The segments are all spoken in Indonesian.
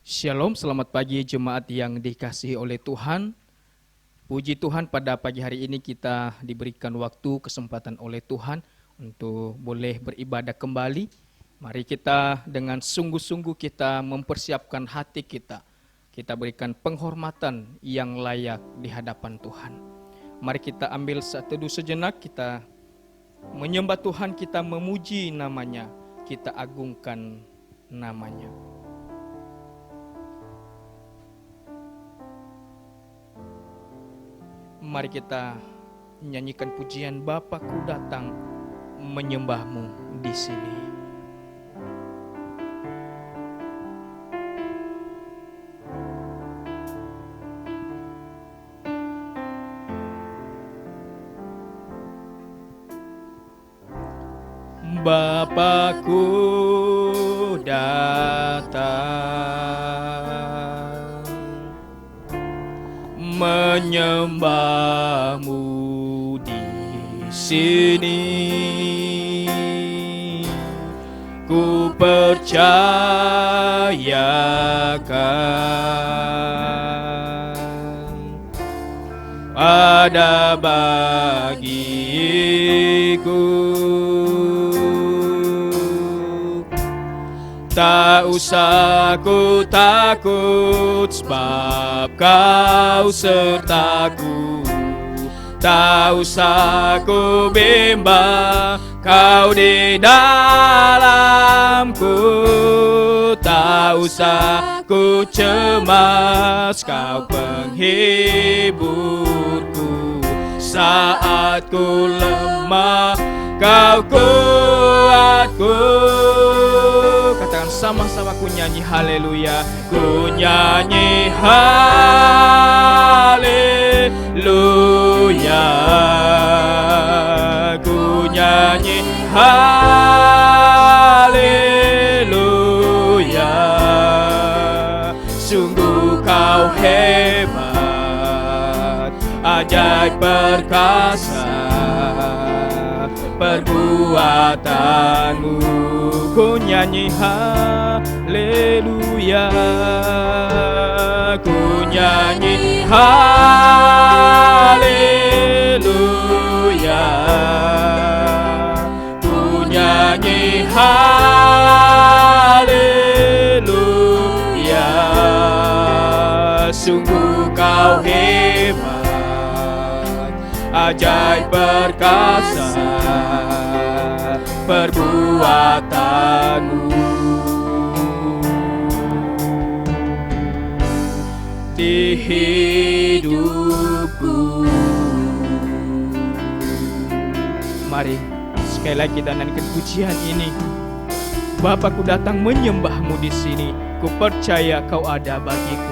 Shalom, selamat pagi jemaat yang dikasihi oleh Tuhan. Puji Tuhan, pada pagi hari ini kita diberikan waktu, kesempatan oleh Tuhan untuk boleh beribadah kembali. Mari kita dengan sungguh-sungguh kita mempersiapkan hati kita. Kita berikan penghormatan yang layak di hadapan Tuhan. Mari kita ambil saat teduh sejenak, kita menyembah Tuhan, kita memuji namanya, kita agungkan namanya. Mari kita nyanyikan pujian Bapakku datang menyembahmu di sini. Bapakku datang menyembahmu di sini. Ku percayakan ada bagiku. Tak usah ku takut sebab kau sertaku. Tak usah ku bimbang, kau di dalamku. Tak usah ku cemas, kau penghiburku. Saat ku lemah, kau kuatku. Katakan sama-sama, ku nyanyi haleluya. Ku nyanyi haleluya. Ku nyanyi haleluya. Sungguh kau hebat, ajaib perkasa perbuatanmu. Ku nyanyi haleluya. Ku nyanyi haleluya. Ku nyanyi haleluya. Sungguh kau hebat, ajaib perkasa perbuatanmu. Di hidupku. Mari sekali lagi kita nyanyikan pujian ini. Bapakku datang menyembahmu di sini. Ku percaya kau ada bagiku.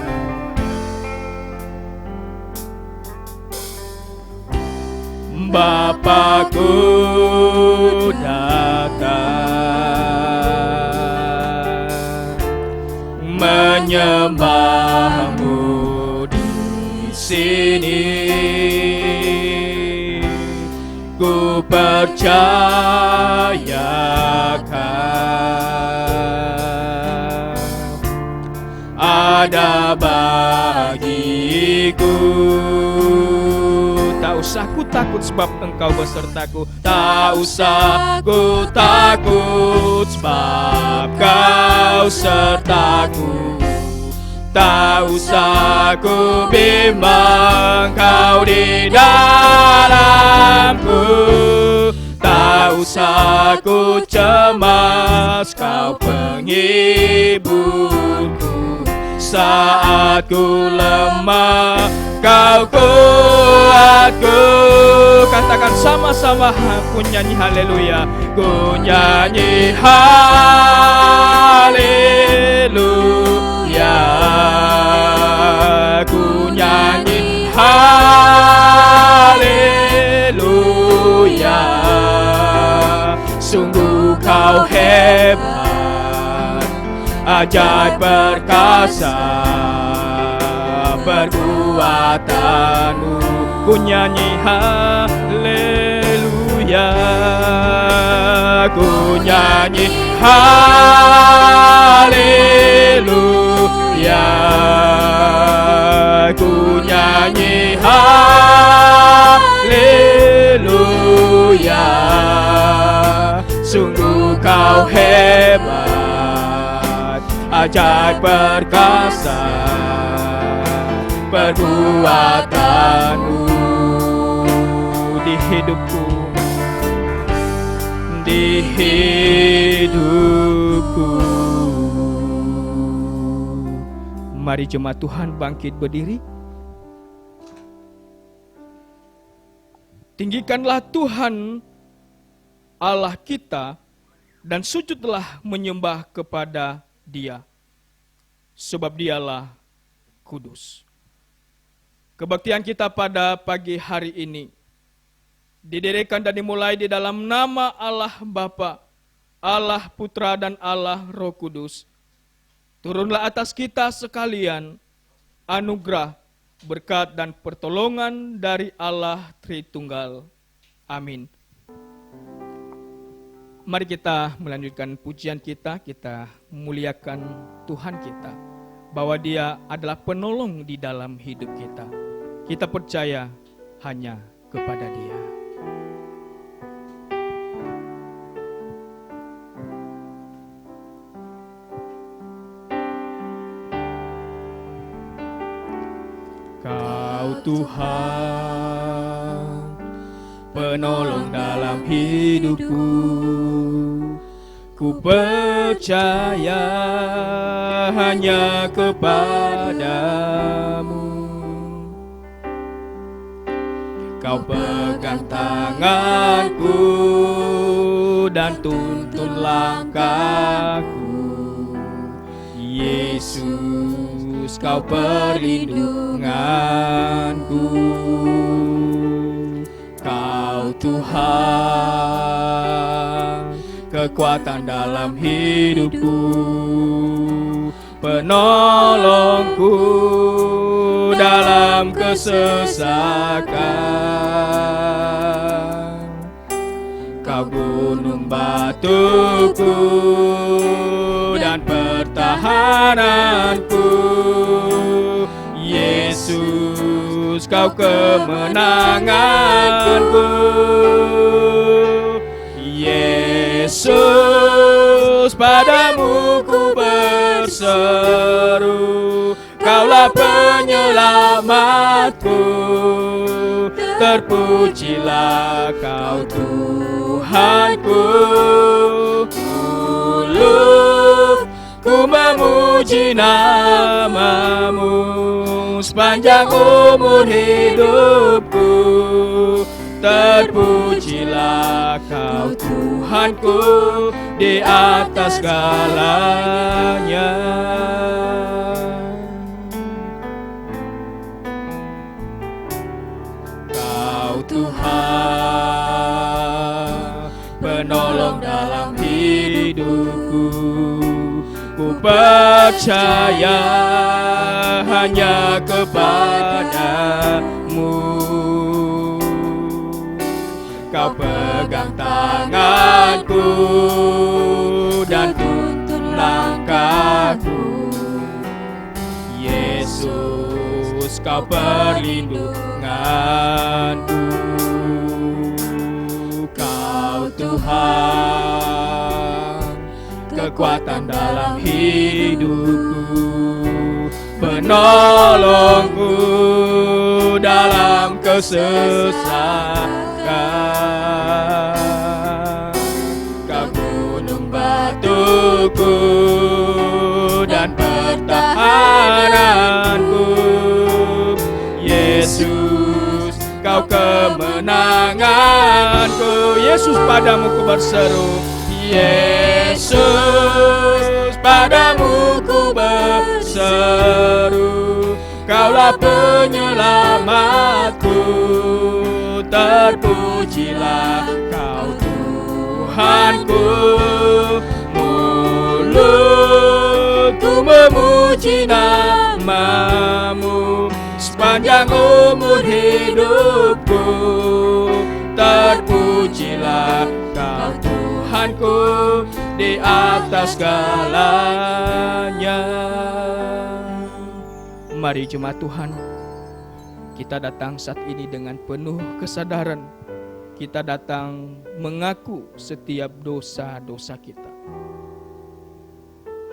Bapakku datang menyembahmu di sini. Ku percayakan ada bagiku. Tak usah ku takut sebab engkau besertaku. Tak usah ku takut sebab kau sertaku. Tak usah ku bimbang, kau di dalamku. Tak usah ku cemas, kau penghiburku. Saat ku lemah, kau kuatku. Katakan sama-sama, ku nyanyi haleluya. Ku nyanyi haleluya. Ku nyanyi haleluya. Sungguh kau hebat, ajaib perkasa perbuatanmu. Ku nyanyi haleluya. Ku nyanyi haleluya. ku nyanyi haleluya. Sungguh kau hebat, ajaib perkasa perbuatanmu di hidupku, di hidupku. Mari jemaat Tuhan bangkit berdiri. Tinggikanlah Tuhan Allah kita dan sujudlah menyembah kepada Dia, sebab Dialah kudus. Kebaktian kita pada pagi hari ini didirikan dan dimulai di dalam nama Allah Bapa, Allah Putra dan Allah Roh Kudus. Turunlah atas kita sekalian anugerah, berkat dan pertolongan dari Allah Tritunggal. Amin. Mari kita melanjutkan pujian kita muliakan Tuhan kita, bahwa Dia adalah penolong di dalam hidup kita. Kita percaya hanya kepada Dia. Kau Tuhan, penolong dalam hidupku, ku percaya hanya kepadamu. Kau pegang tanganku dan tuntun langkahku, Yesus, kau perlindunganku. Kau Tuhan, kekuatan dalam hidupku, penolongku dalam kesesakan. Kau gunung batuku dan pertahananku, Yesus, kau kemenanganku. Yesus, padamu ku berseru, Kaulah penyelamatku. Terpujilah Kau Tuhanku. Dulu ku memuji namamu sepanjang umur hidupku. Terpujilah Kau Tuhanku di atas segalanya. Kau Tuhan, penolong dalam hidupku. Ku percaya hanya kepadamu. Kau pegang tanganku dan tuntun langkahku. Yesus, Kau perlindunganku. Kau Tuhan, kekuatan dalam hidupku, penolongku dalam kesesakan. Kau gunung batuku dan pertahananku. Yesus, Kau kemenanganku. Yesus, padamu ku berseru. Yesus, padamu ku berseru. Kaulah penyelamatku. Terpujilah Kau Tuhanku. Mulutku memuji namamu sepanjang umur hidupku. Terpujilah Kau Tuhanku di atas segalanya. Mari jemaat Tuhan, kita datang saat ini dengan penuh kesadaran. Kita datang mengaku setiap dosa-dosa kita.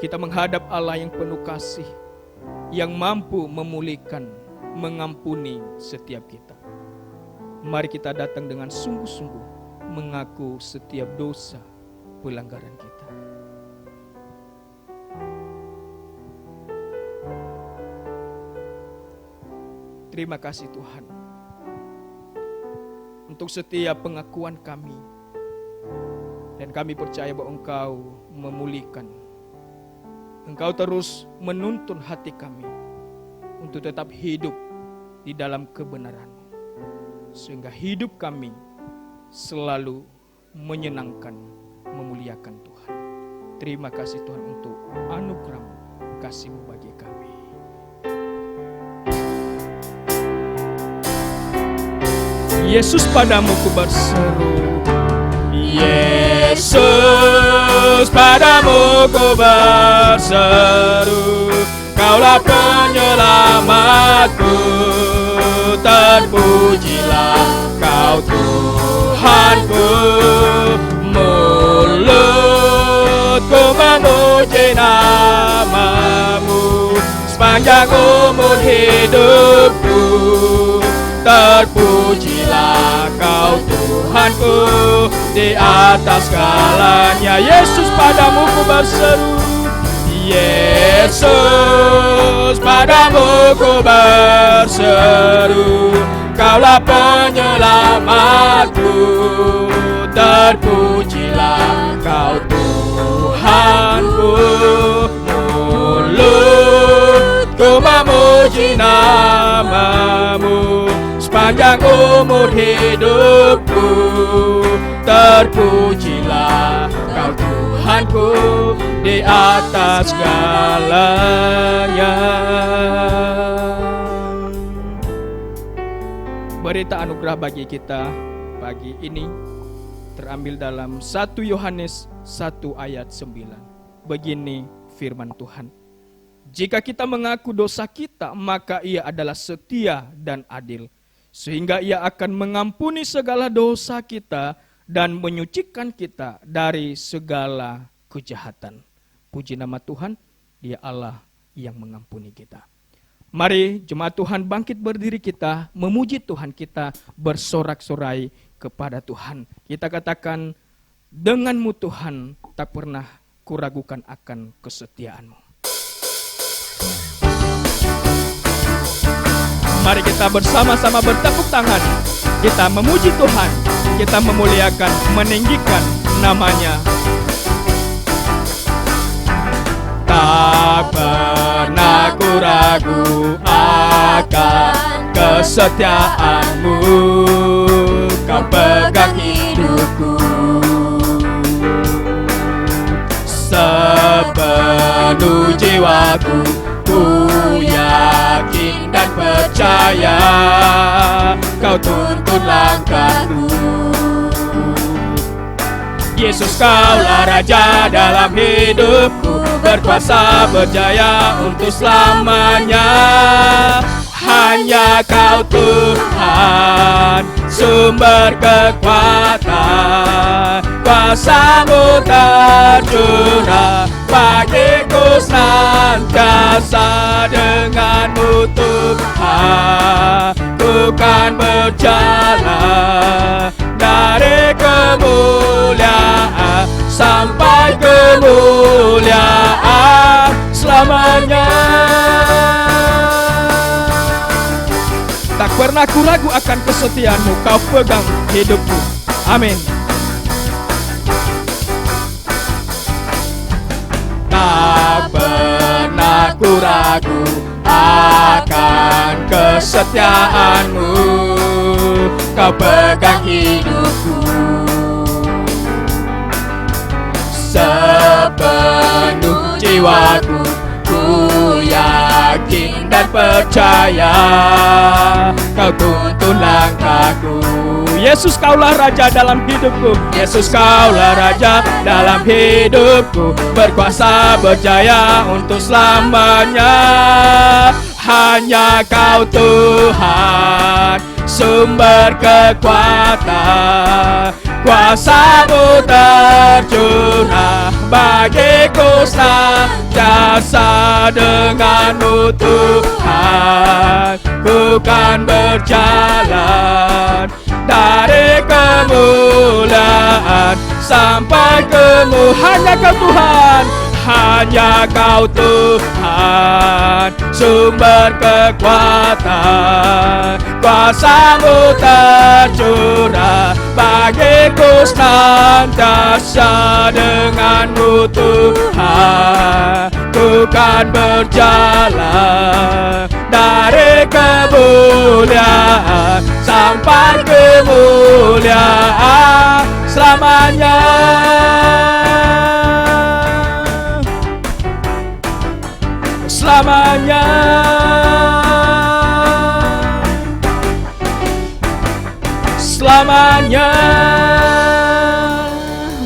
Kita menghadap Allah yang penuh kasih, yang mampu memulihkan, mengampuni setiap kita. Mari kita datang dengan sungguh-sungguh mengaku setiap dosa pelanggaran kita. Terima kasih Tuhan untuk setiap pengakuan kami, dan kami percaya bahwa Engkau memulihkan. Engkau terus menuntun hati kami untuk tetap hidup di dalam kebenaran-Mu, sehingga hidup kami selalu menyenangkan, memuliakan Tuhan. Terima kasih Tuhan untuk anugerah-Mu, kasih-Mu bagi kami. Yesus, padamu ku berseru, Yesus, padamu ku berseru, Kaulah penyelamatku, terpujilah Kau Tuhanku. Mulutku memuji nama-Mu sepanjang umur hidupku. Terpujilah Kau Tuhanku di atas segalanya. Yesus, padamu ku berseru, Yesus, padamu ku berseru, Kaulah penyelamatku. Terpujilah Kau Tuhanku. Mulutku memuji nama-Mu sepanjang umur hidupku. Terpujilah Kau Tuhanku di atas segalanya. Berita anugerah bagi kita pagi ini terambil dalam 1 Yohanes 1 ayat 9. Begini firman Tuhan, jika kita mengaku dosa kita, maka Ia adalah setia dan adil, sehingga Ia akan mengampuni segala dosa kita dan menyucikan kita dari segala kejahatan. Puji nama Tuhan, Dia Allah yang mengampuni kita. Mari jemaat Tuhan bangkit berdiri, kita memuji Tuhan, kita bersorak-sorai kepada Tuhan. Kita katakan, dengan-Mu Tuhan tak pernah kuragukan akan kesetiaan-Mu. Mari kita bersama-sama bertepuk tangan. Kita memuji Tuhan, kita memuliakan, meninggikan nama-Nya. Tak pernah ku ragu akan kesetiaan-Mu, Kau pegang hidupku. Sepenuh jiwaku ku yakin dan percaya, Kau tuntun langkahku. Yesus, Kaulah Raja dalam hidupku, berkuasa berjaya untuk selamanya. Hanya Kau Tuhan, sumber kekuatan, kuasa-Mu tercurah bagiku senantiasa. Dengan-Mu Tuhan, ku kan berjalan dari kemuliaan sampai kemuliaan selamanya. Tak pernah ku ragu akan kesetiaan-Mu, Kau pegang hidupku. Amin. Tak pernah ku ragu akan kesetiaan-Mu, Kau pegang hidupku. Sepenuh jiwaku ku yakin dan percaya, Kau tuntun langkahku. Yesus, Kaulah Raja dalam hidupku. Yesus, Kaulah Raja dalam hidupku, berkuasa berjaya untuk selamanya. hanya Kau Tuhan, sumber kekuatan. Kuasa-Mu tercurah bagiku senantiasa. Dengan-Mu Tuhan, ku kan berjalan dari kemuliaan sampai kemuliaan. Hanya Kau Tuhan, hanya Kau Tuhan, sumber kekuatan. Kuasa-Mu tercurah bagiku senantiasa. Dengan-Mu Tuhan, ku kan berjalan dari kemuliaan sampai kemuliaan selamanya. Selamanya. Selamanya.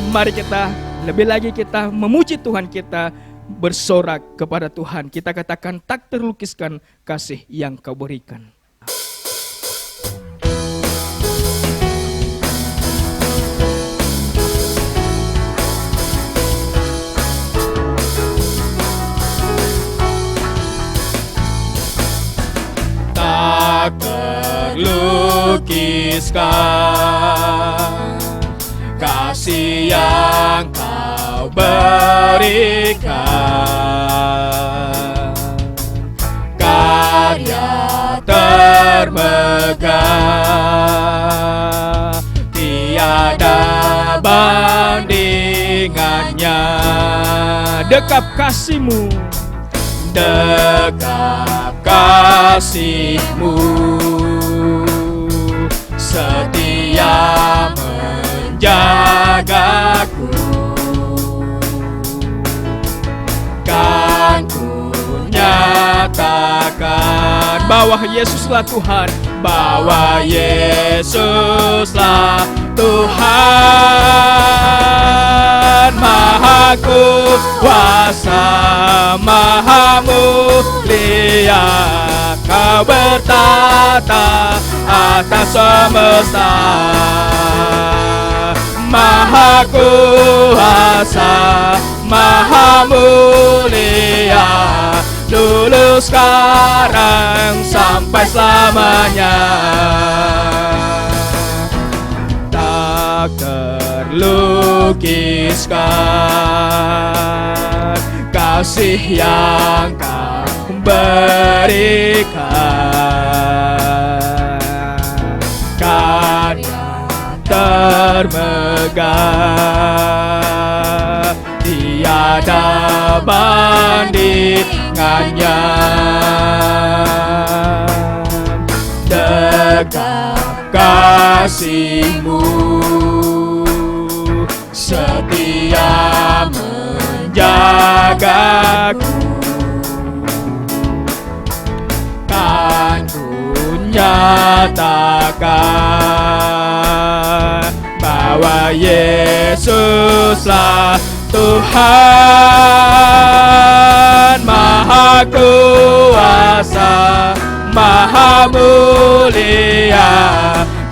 Mari kita lebih lagi kita memuji Tuhan kita, bersorak kepada Tuhan. Kita katakan tak terlukiskan kasih yang Kau berikan. Tak terlukiskan kasih yang Kau berikan, karya termegah, tiada bandingannya. Dekap kasih-Mu, dekap kasih-Mu, setia menjagaku. Kan ku nyatakan bahwa Yesuslah Tuhan, bahwa Yesuslah Tuhan, Maha Kuasa, Maha Mulia. Kau bertata atas semesta, Maha Kuasa, Maha Mulia, dulu sekarang sampai selamanya. Tak terlukiskan kasih yang Kau berikan, karya termegah, tiada bandingannya. Dekap kasih-Mu, setia menjagaku. Kan ku nyatakan bahwa Yesuslah Tuhan, Maha Kuasa, Maha Mulia.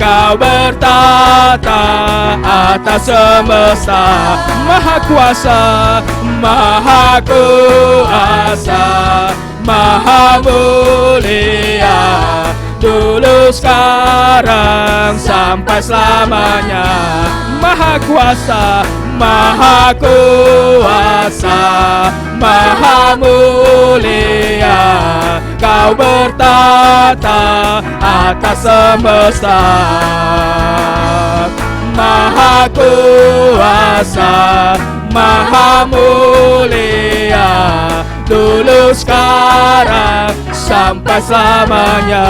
Kau bertata atas semesta, Maha Kuasa, Maha Kuasa, Maha Mulia, dulu sekarang sampai selamanya. Maha Kuasa, Maha Kuasa, Maha Mulia. Kau bertata atas semesta, Maha Kuasa, Maha Mulia, dulu sekarang sampai selamanya.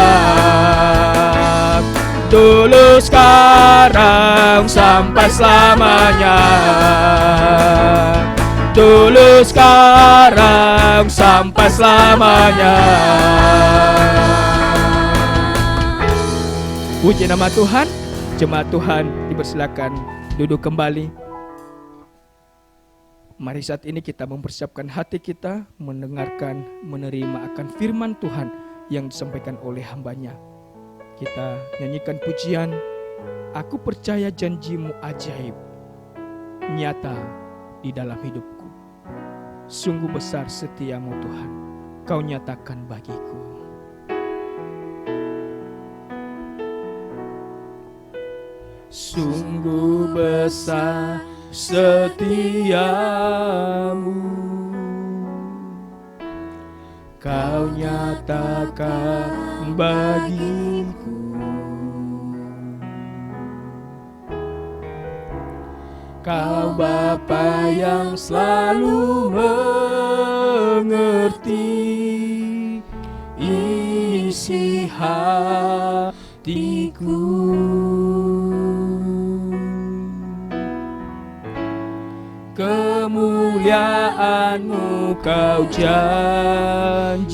Dulu sekarang sampai selamanya. Dulu sekarang sampai selamanya. Puji nama Tuhan. Jemaat Tuhan dipersilakan duduk kembali. Mari saat ini kita mempersiapkan hati kita mendengarkan, menerima akan firman Tuhan yang disampaikan oleh hambanya. Kita nyanyikan pujian, Aku percaya janjimu ajaib, nyata di dalam hidupku. Sungguh besar setiamu Tuhan, Kau nyatakan bagiku. Sungguh besar setiamu, Kau nyatakan bagiku. Kau Bapa yang selalu mengerti isi hatiku. Kemuliaan-Mu Kau janjikan,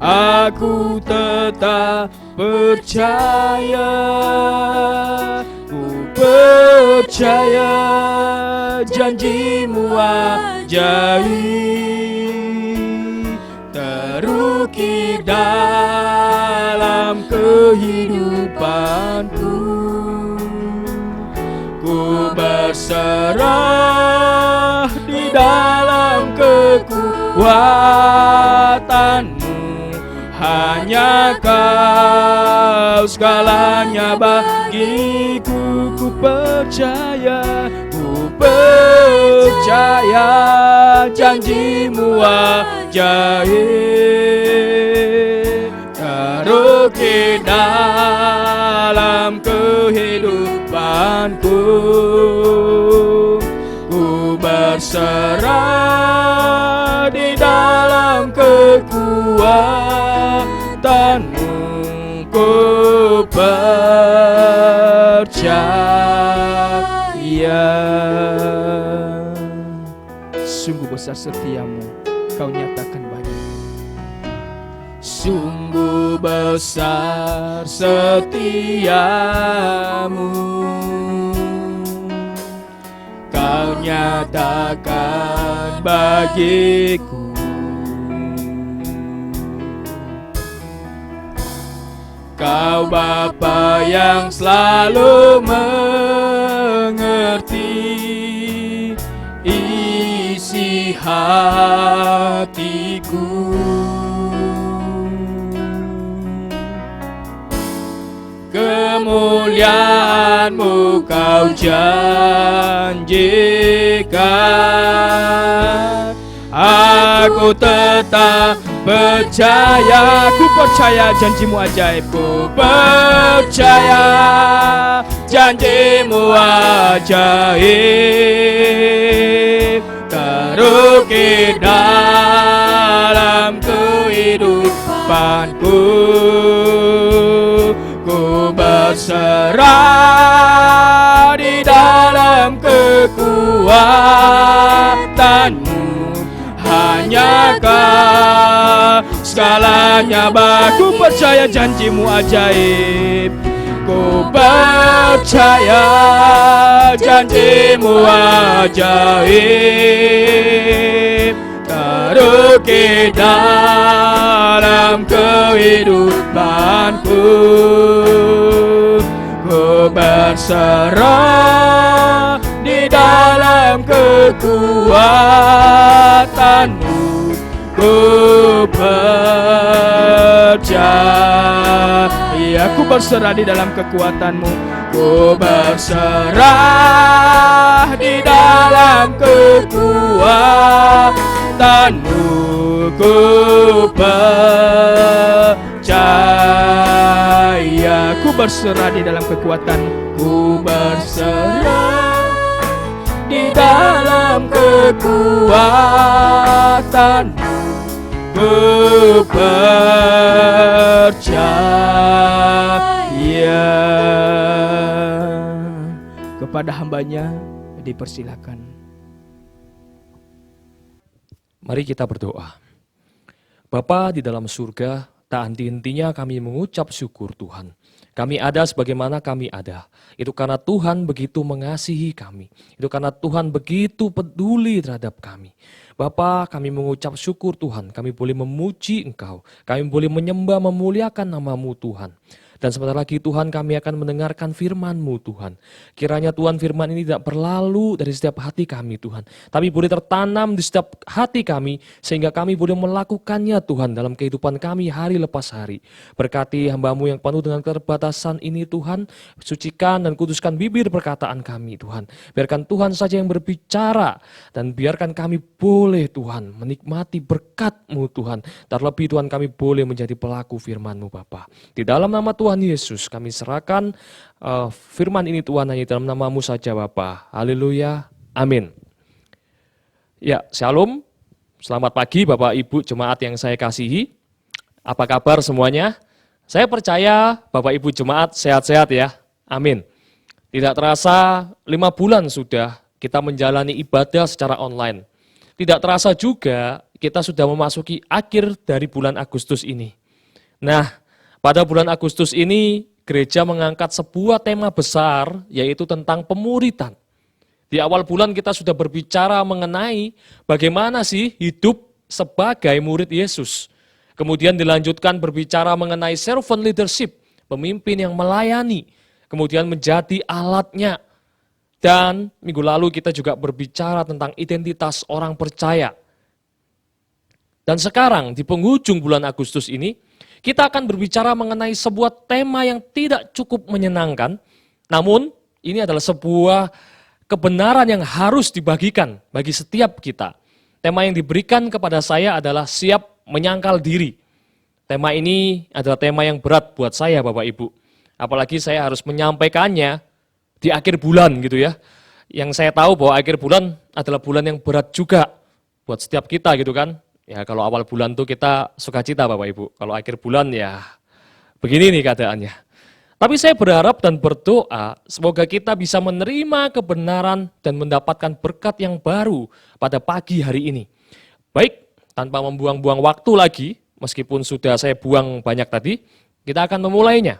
aku tetap percaya, ku percaya janji-Mu ajaib, terukir dalam kehidupanku. Ku berserah di dalam kekuatan-Mu, hanya Kau segalanya bagiku. Ku percaya janji-Mu ajaib, terukir dalam kehidupanku. Ku berserah di dalam kekuatan-Mu, ku percaya. Sungguh besar setiamu, Kau nyatakan bagiku. Sungguh besar setiamu, Kau nyatakan bagiku. Kau Bapa yang selalu mengerti isi hatiku. Kemuliaan-Mu Kau janjikan, aku tetap percaya. Ku percaya janji-Mu ajaib, ku percaya janji-Mu ajaib, terukir dalam kehidupanku. Ku berserah di dalam kekuatan-Mu, hanya Kau segalanya baku. Percaya janji-Mu ajaib, ku percaya janji-Mu ajaib, terukir dalam kehidupanku. Ku berserah di dalam kekuatan-Mu, ku percaya. Ku berserah di dalam kekuatan-Mu, ku berserah di dalam kekuatan-Mu, ku percaya. Ku berserah di dalam kekuatan-Mu, ku berserah di dalam kekuatan-Mu, ku percaya. Kepada hambanya dipersilakan. Mari kita berdoa. Bapa di dalam surga, tak henti-hentinya kami mengucap syukur Tuhan. Kami ada sebagaimana kami ada. Itu karena Tuhan begitu mengasihi kami. Itu karena Tuhan begitu peduli terhadap kami. Bapa, kami mengucap syukur Tuhan, kami boleh memuji Engkau, kami boleh menyembah, memuliakan nama-Mu Tuhan. Dan sebentar lagi Tuhan kami akan mendengarkan firman-Mu Tuhan. Kiranya Tuhan firman ini tidak berlalu dari setiap hati kami Tuhan. Tapi boleh tertanam di setiap hati kami sehingga kami boleh melakukannya Tuhan dalam kehidupan kami hari lepas hari. Berkati hamba-Mu yang penuh dengan keterbatasan ini Tuhan. Sucikan dan kuduskan bibir perkataan kami Tuhan. Biarkan Tuhan saja yang berbicara dan biarkan kami boleh Tuhan menikmati berkat-Mu Tuhan. Terlebih Tuhan kami boleh menjadi pelaku firman-Mu Bapa. Di dalam nama Tuhan Yesus kami serahkan firman ini Tuhan hanya dalam nama-Mu saja Bapa. Haleluya. Amin. Ya, shalom. Selamat pagi Bapak Ibu jemaat yang saya kasihi. Apa kabar semuanya? Saya percaya Bapak Ibu jemaat sehat-sehat ya. Amin. Tidak terasa 5 bulan sudah kita menjalani ibadah secara online. Tidak terasa juga kita sudah memasuki akhir dari bulan Agustus ini. Nah, pada bulan Agustus ini, gereja mengangkat sebuah tema besar, yaitu tentang pemuridan. Di awal bulan kita sudah berbicara mengenai bagaimana sih hidup sebagai murid Yesus. Kemudian dilanjutkan berbicara mengenai servant leadership, pemimpin yang melayani, kemudian menjadi alatnya. Dan minggu lalu kita juga berbicara tentang identitas orang percaya. Dan sekarang di penghujung bulan Agustus ini, kita akan berbicara mengenai sebuah tema yang tidak cukup menyenangkan, namun ini adalah sebuah kebenaran yang harus dibagikan bagi setiap kita. Tema yang diberikan kepada saya adalah siap menyangkal diri. Tema ini adalah tema yang berat buat saya Bapak Ibu. Apalagi saya harus menyampaikannya di akhir bulan gitu ya. Yang saya tahu bahwa akhir bulan adalah bulan yang berat juga buat setiap kita gitu kan. Ya kalau awal bulan tuh kita sukacita Bapak Ibu, kalau akhir bulan ya begini nih keadaannya. Tapi saya berharap dan berdoa semoga kita bisa menerima kebenaran dan mendapatkan berkat yang baru pada pagi hari ini. Baik, tanpa membuang-buang waktu lagi, meskipun sudah saya buang banyak tadi, kita akan memulainya.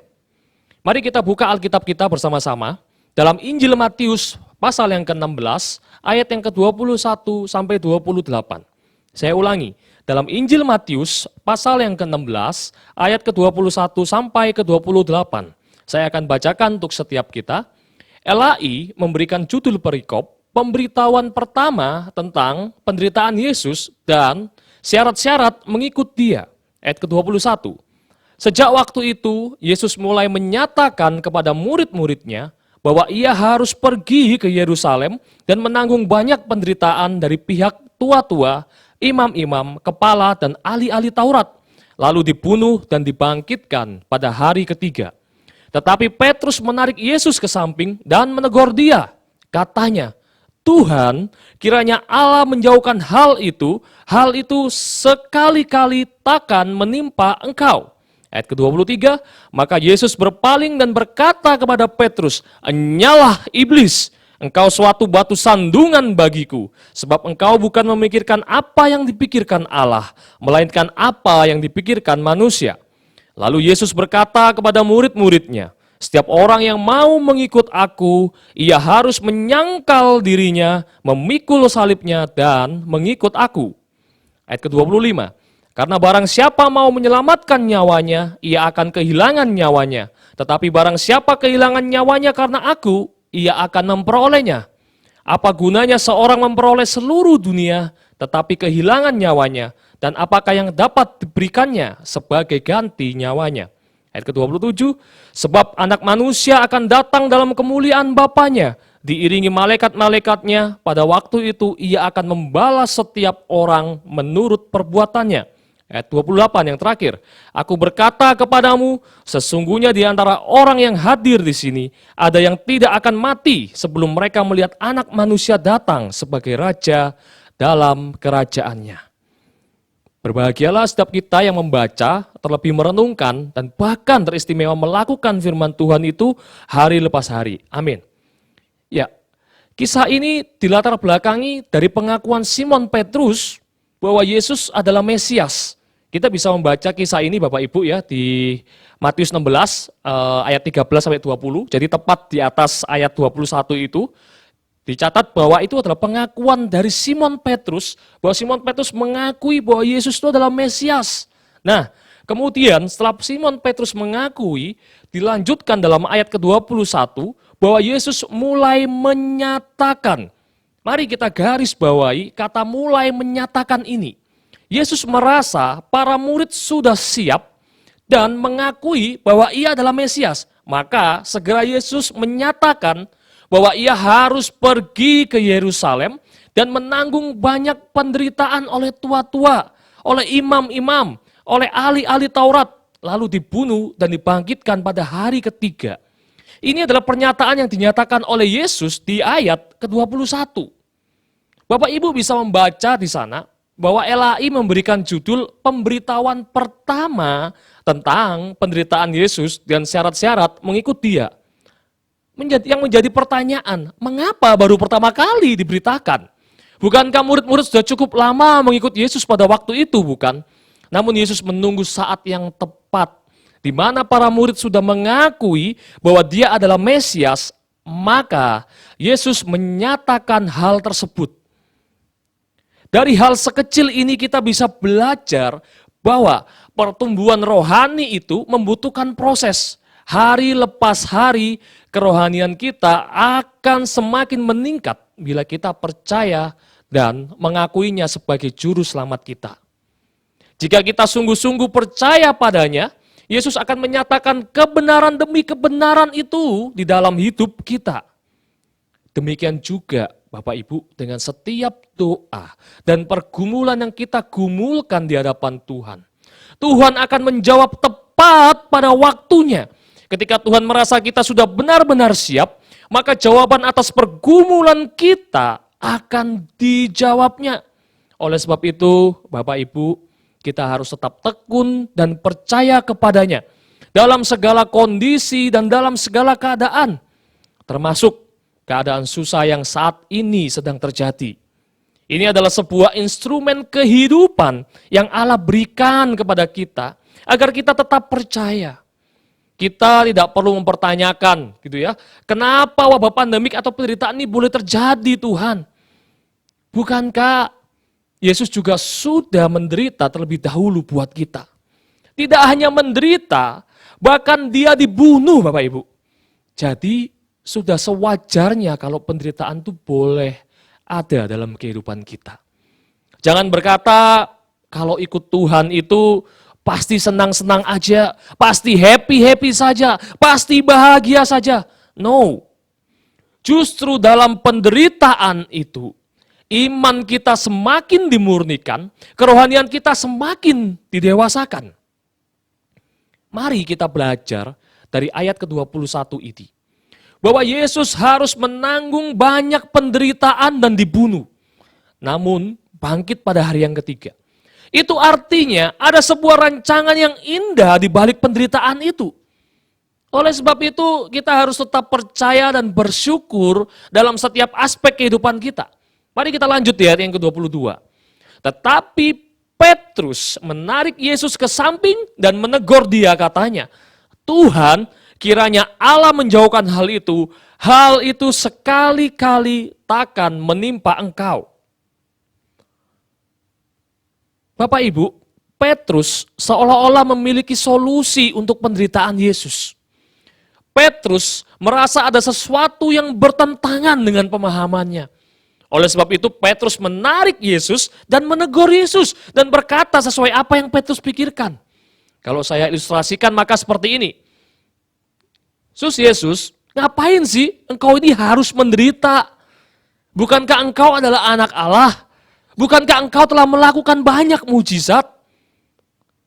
Mari kita buka Alkitab kita bersama-sama dalam Injil Matius pasal yang ke-16 ayat yang ke-21 sampai 28. Saya ulangi, dalam Injil Matius pasal yang ke-16 ayat ke-21 sampai ke-28. Saya akan bacakan untuk setiap kita. LAI memberikan judul perikop, pemberitahuan pertama tentang penderitaan Yesus dan syarat-syarat mengikut Dia. Ayat ke-21. Sejak waktu itu, Yesus mulai menyatakan kepada murid-muridnya bahwa Ia harus pergi ke Yerusalem dan menanggung banyak penderitaan dari pihak tua-tua, imam-imam, kepala, dan ahli-ahli Taurat, lalu dibunuh dan dibangkitkan pada hari ketiga. Tetapi Petrus menarik Yesus ke samping dan menegur Dia. Katanya, Tuhan, kiranya Allah menjauhkan hal itu sekali-kali takkan menimpa Engkau. Ayat ke-23, maka Yesus berpaling dan berkata kepada Petrus, "Enyalah iblis, engkau suatu batu sandungan bagiku, sebab engkau bukan memikirkan apa yang dipikirkan Allah, melainkan apa yang dipikirkan manusia." Lalu Yesus berkata kepada murid-muridnya, "Setiap orang yang mau mengikut aku, ia harus menyangkal dirinya, memikul salibnya, dan mengikut aku." Ayat ke-25, karena barang siapa mau menyelamatkan nyawanya, ia akan kehilangan nyawanya. Tetapi barang siapa kehilangan nyawanya karena aku, ia akan memperolehnya. Apa gunanya seorang memperoleh seluruh dunia, tetapi kehilangan nyawanya? Dan apakah yang dapat diberikannya sebagai ganti nyawanya? Ayat ke-27, sebab anak manusia akan datang dalam kemuliaan Bapanya, diiringi malaikat-malaikatnya, pada waktu itu ia akan membalas setiap orang menurut perbuatannya. Ayat 28 yang terakhir, aku berkata kepadamu, sesungguhnya di antara orang yang hadir di sini, ada yang tidak akan mati sebelum mereka melihat anak manusia datang sebagai raja dalam kerajaannya. Berbahagialah setiap kita yang membaca, terlebih merenungkan, dan bahkan teristimewa melakukan firman Tuhan itu hari lepas hari. Amin. Ya, kisah ini dilatar belakangi dari pengakuan Simon Petrus bahwa Yesus adalah Mesias. Kita bisa membaca kisah ini Bapak Ibu ya di Matius 16 ayat 13 sampai 20. Jadi tepat di atas ayat 21 itu Dicatat bahwa itu adalah pengakuan dari Simon Petrus, bahwa Simon Petrus mengakui bahwa Yesus itu adalah Mesias. Nah, kemudian setelah Simon Petrus mengakui, dilanjutkan dalam ayat ke-21, bahwa Yesus mulai menyatakan. Mari kita garis bawahi kata mulai menyatakan ini. Yesus merasa para murid sudah siap dan mengakui bahwa ia adalah Mesias. Maka segera Yesus menyatakan bahwa ia harus pergi ke Yerusalem dan menanggung banyak penderitaan oleh tua-tua, oleh imam-imam, oleh ahli-ahli Taurat, lalu dibunuh dan dibangkitkan pada hari ketiga. Ini adalah pernyataan yang dinyatakan oleh Yesus di ayat ke-21. Bapak Ibu bisa membaca di sana bahwa LAI memberikan judul pemberitahuan pertama tentang penderitaan Yesus dan syarat-syarat mengikut Dia. Yang menjadi pertanyaan, mengapa baru pertama kali diberitakan? Bukankah murid-murid sudah cukup lama mengikut Yesus pada waktu itu, bukan? Namun Yesus menunggu saat yang tepat, di mana para murid sudah mengakui bahwa Dia adalah Mesias, maka Yesus menyatakan hal tersebut. Dari hal sekecil ini kita bisa belajar bahwa pertumbuhan rohani itu membutuhkan proses. Hari lepas hari, kerohanian kita akan semakin meningkat bila kita percaya dan mengakuinya sebagai juru selamat kita. Jika kita sungguh-sungguh percaya padanya, Yesus akan menyatakan kebenaran demi kebenaran itu di dalam hidup kita. Demikian juga Bapak Ibu dengan setiap doa dan pergumulan yang kita gumulkan di hadapan Tuhan. Tuhan akan menjawab tepat pada waktunya. Ketika Tuhan merasa kita sudah benar-benar siap, maka jawaban atas pergumulan kita akan dijawabnya. Oleh sebab itu, Bapak Ibu, kita harus tetap tekun dan percaya kepadanya dalam segala kondisi dan dalam segala keadaan, termasuk keadaan susah yang saat ini sedang terjadi. Ini adalah sebuah instrumen kehidupan yang Allah berikan kepada kita agar kita tetap percaya. Kita tidak perlu mempertanyakan gitu ya, kenapa wabah pandemik atau penderitaan ini boleh terjadi Tuhan? Bukankah Yesus juga sudah menderita terlebih dahulu buat kita? Tidak hanya menderita, bahkan Dia dibunuh Bapak Ibu. Jadi sudah sewajarnya kalau penderitaan itu boleh ada dalam kehidupan kita. Jangan berkata kalau ikut Tuhan itu pasti senang-senang aja, pasti happy-happy saja, pasti bahagia saja. No. Justru dalam penderitaan itu, iman kita semakin dimurnikan, kerohanian kita semakin didewasakan. Mari kita belajar dari ayat ke-21 ini. Bahwa Yesus harus menanggung banyak penderitaan dan dibunuh. Namun bangkit pada hari yang ketiga. Itu artinya ada sebuah rancangan yang indah di balik penderitaan itu. Oleh sebab itu kita harus tetap percaya dan bersyukur dalam setiap aspek kehidupan kita. Mari kita lanjut ya yang ke-22. Tetapi Petrus menarik Yesus ke samping dan menegur Dia katanya, Tuhan, kiranya Allah menjauhkan hal itu sekali-kali takkan menimpa engkau. Bapak Ibu, Petrus seolah-olah memiliki solusi untuk penderitaan Yesus. Petrus merasa ada sesuatu yang bertentangan dengan pemahamannya. Oleh sebab itu Petrus menarik Yesus dan menegur Yesus dan berkata sesuai apa yang Petrus pikirkan. Kalau saya ilustrasikan maka seperti ini. Yesus, ngapain sih engkau ini harus menderita? Bukankah engkau adalah anak Allah? Bukankah engkau telah melakukan banyak mujizat?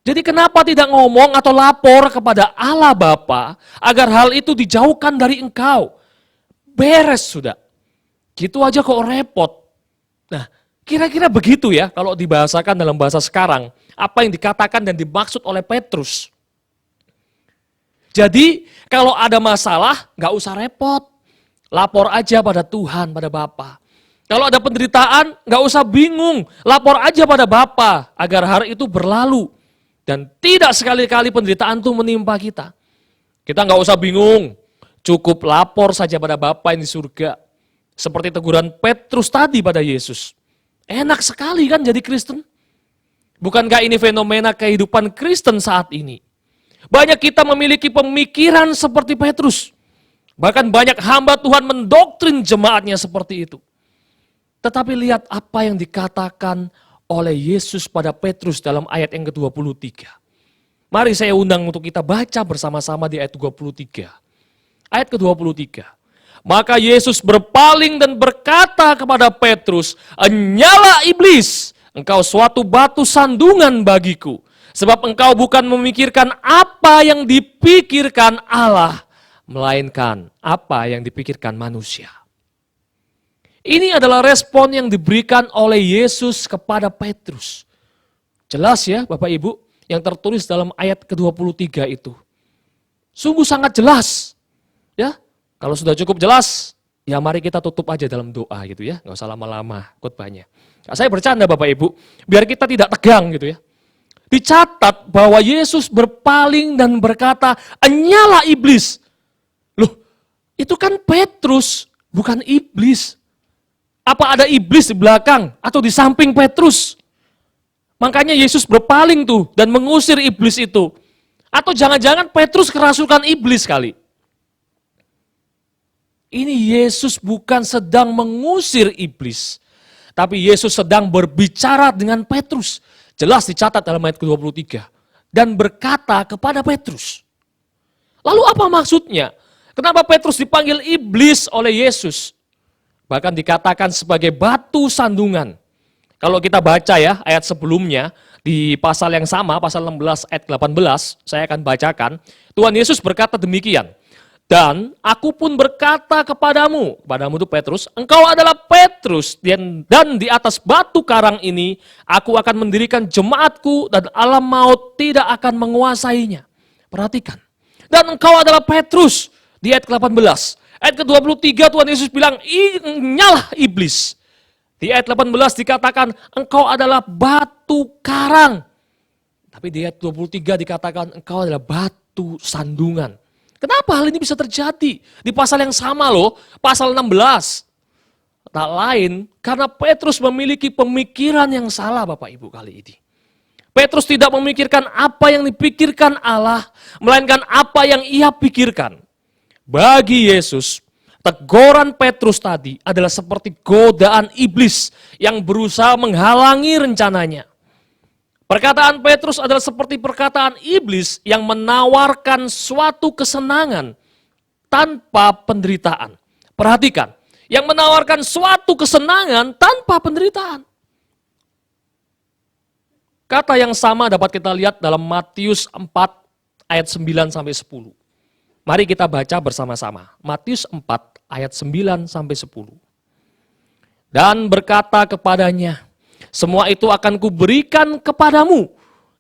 Jadi kenapa tidak ngomong atau lapor kepada Allah Bapa agar hal itu dijauhkan dari engkau? Beres sudah. Gitu aja kok repot. Nah, kira-kira begitu ya kalau dibahasakan dalam bahasa sekarang. Apa yang dikatakan dan dimaksud oleh Petrus. Jadi kalau ada masalah nggak usah repot. Lapor aja pada Tuhan, pada Bapa. Kalau ada penderitaan nggak usah bingung. Lapor aja pada Bapa agar hari itu berlalu. Dan tidak sekali-kali penderitaan itu menimpa kita. Kita nggak usah bingung. Cukup lapor saja pada Bapa yang di surga. Seperti teguran Petrus tadi pada Yesus. Enak sekali kan jadi Kristen? Bukankah ini fenomena kehidupan Kristen saat ini? Banyak kita memiliki pemikiran seperti Petrus. Bahkan banyak hamba Tuhan mendoktrin jemaatnya seperti itu. Tetapi lihat apa yang dikatakan oleh Yesus pada Petrus dalam ayat yang ke-23. Mari saya undang untuk kita baca bersama-sama di ayat 23. Ayat ke-23. Maka Yesus berpaling dan berkata kepada Petrus, "Enyala iblis, engkau suatu batu sandungan bagiku. Sebab engkau bukan memikirkan apa yang dipikirkan Allah, melainkan apa yang dipikirkan manusia." Ini adalah respon yang diberikan oleh Yesus kepada Petrus. Jelas ya Bapak Ibu, yang tertulis dalam ayat ke-23 itu. Sungguh sangat jelas. Ya, kalau sudah cukup jelas, ya mari kita tutup aja dalam doa gitu ya. Nggak usah lama-lama khotbahnya. Nah, saya bercanda Bapak Ibu, biar kita tidak tegang gitu ya. Dicatat bahwa Yesus berpaling dan berkata, "Enyala iblis." Loh, itu kan Petrus, bukan iblis. Apa ada iblis di belakang atau di samping Petrus? Makanya Yesus berpaling tuh dan mengusir iblis itu. Atau jangan-jangan Petrus kerasukan iblis kali. Ini Yesus bukan sedang mengusir iblis. Tapi Yesus sedang berbicara dengan Petrus. Jelas dicatat dalam ayat ke-23. Dan berkata kepada Petrus. Lalu apa maksudnya? Kenapa Petrus dipanggil iblis oleh Yesus? Bahkan dikatakan sebagai batu sandungan. Kalau kita baca ya ayat sebelumnya di pasal yang sama, pasal 16 ayat 18, saya akan bacakan. Tuhan Yesus berkata demikian. Dan aku pun berkata kepadamu itu Petrus, engkau adalah Petrus dan di atas batu karang ini aku akan mendirikan jemaatku dan alam maut tidak akan menguasainya. Perhatikan. Dan engkau adalah Petrus di ayat ke-18. Ayat ke-23 Tuhan Yesus bilang, "Nyalah iblis." Di ayat 18 dikatakan, engkau adalah batu karang. Tapi di ayat 23 dikatakan, engkau adalah batu sandungan. Kenapa hal ini bisa terjadi? Di pasal yang sama loh, pasal 16. Tak lain, karena Petrus memiliki pemikiran yang salah Bapak Ibu kali ini. Petrus tidak memikirkan apa yang dipikirkan Allah, melainkan apa yang ia pikirkan. Bagi Yesus, teguran Petrus tadi adalah seperti godaan iblis yang berusaha menghalangi rencananya. Perkataan Petrus adalah seperti perkataan iblis yang menawarkan suatu kesenangan tanpa penderitaan. Perhatikan, yang menawarkan suatu kesenangan tanpa penderitaan. Kata yang sama dapat kita lihat dalam Matius 4 ayat 9 sampai 10. Mari kita baca bersama-sama. Matius 4 ayat 9 sampai 10. Dan berkata kepadanya, semua itu akan kuberikan kepadamu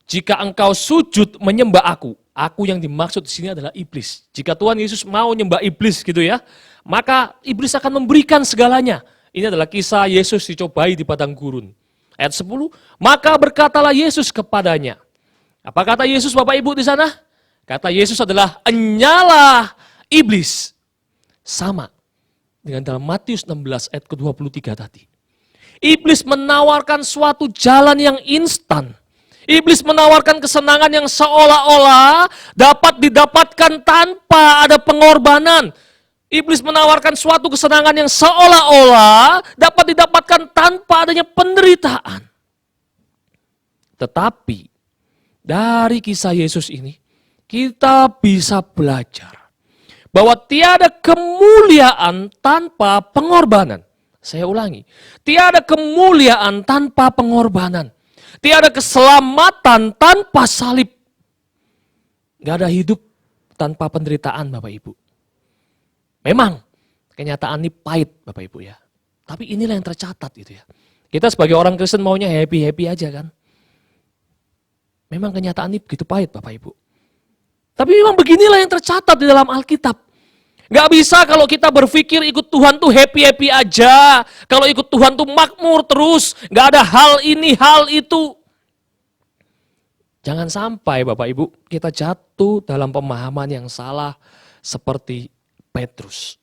jika engkau sujud menyembah aku. Aku yang dimaksud di sini adalah iblis. Jika Tuhan Yesus mau nyembah iblis gitu ya, maka iblis akan memberikan segalanya. Ini adalah kisah Yesus dicobai di padang gurun. Ayat 10, maka berkatalah Yesus kepadanya. Apa kata Yesus Bapak Ibu di sana? Kata Yesus adalah enyalah iblis. Sama dengan dalam Matius 16 ayat ke-23 tadi. Iblis menawarkan suatu jalan yang instan. Iblis menawarkan kesenangan yang seolah-olah dapat didapatkan tanpa ada pengorbanan. Iblis menawarkan suatu kesenangan yang seolah-olah dapat didapatkan tanpa adanya penderitaan. Tetapi dari kisah Yesus ini, kita bisa belajar bahwa tiada kemuliaan tanpa pengorbanan. Saya ulangi, tiada kemuliaan tanpa pengorbanan. Tiada keselamatan tanpa salib. Gak ada hidup tanpa penderitaan Bapak Ibu. Memang kenyataan ini pahit Bapak Ibu ya. Tapi inilah yang tercatat gitu ya. Kita sebagai orang Kristen maunya happy-happy aja kan. Memang kenyataan ini begitu pahit Bapak Ibu. Tapi memang beginilah yang tercatat di dalam Alkitab. Gak bisa kalau kita berpikir ikut Tuhan tuh happy-happy aja. Kalau ikut Tuhan tuh makmur terus. Gak ada hal ini, hal itu. Jangan sampai Bapak Ibu kita jatuh dalam pemahaman yang salah seperti Petrus.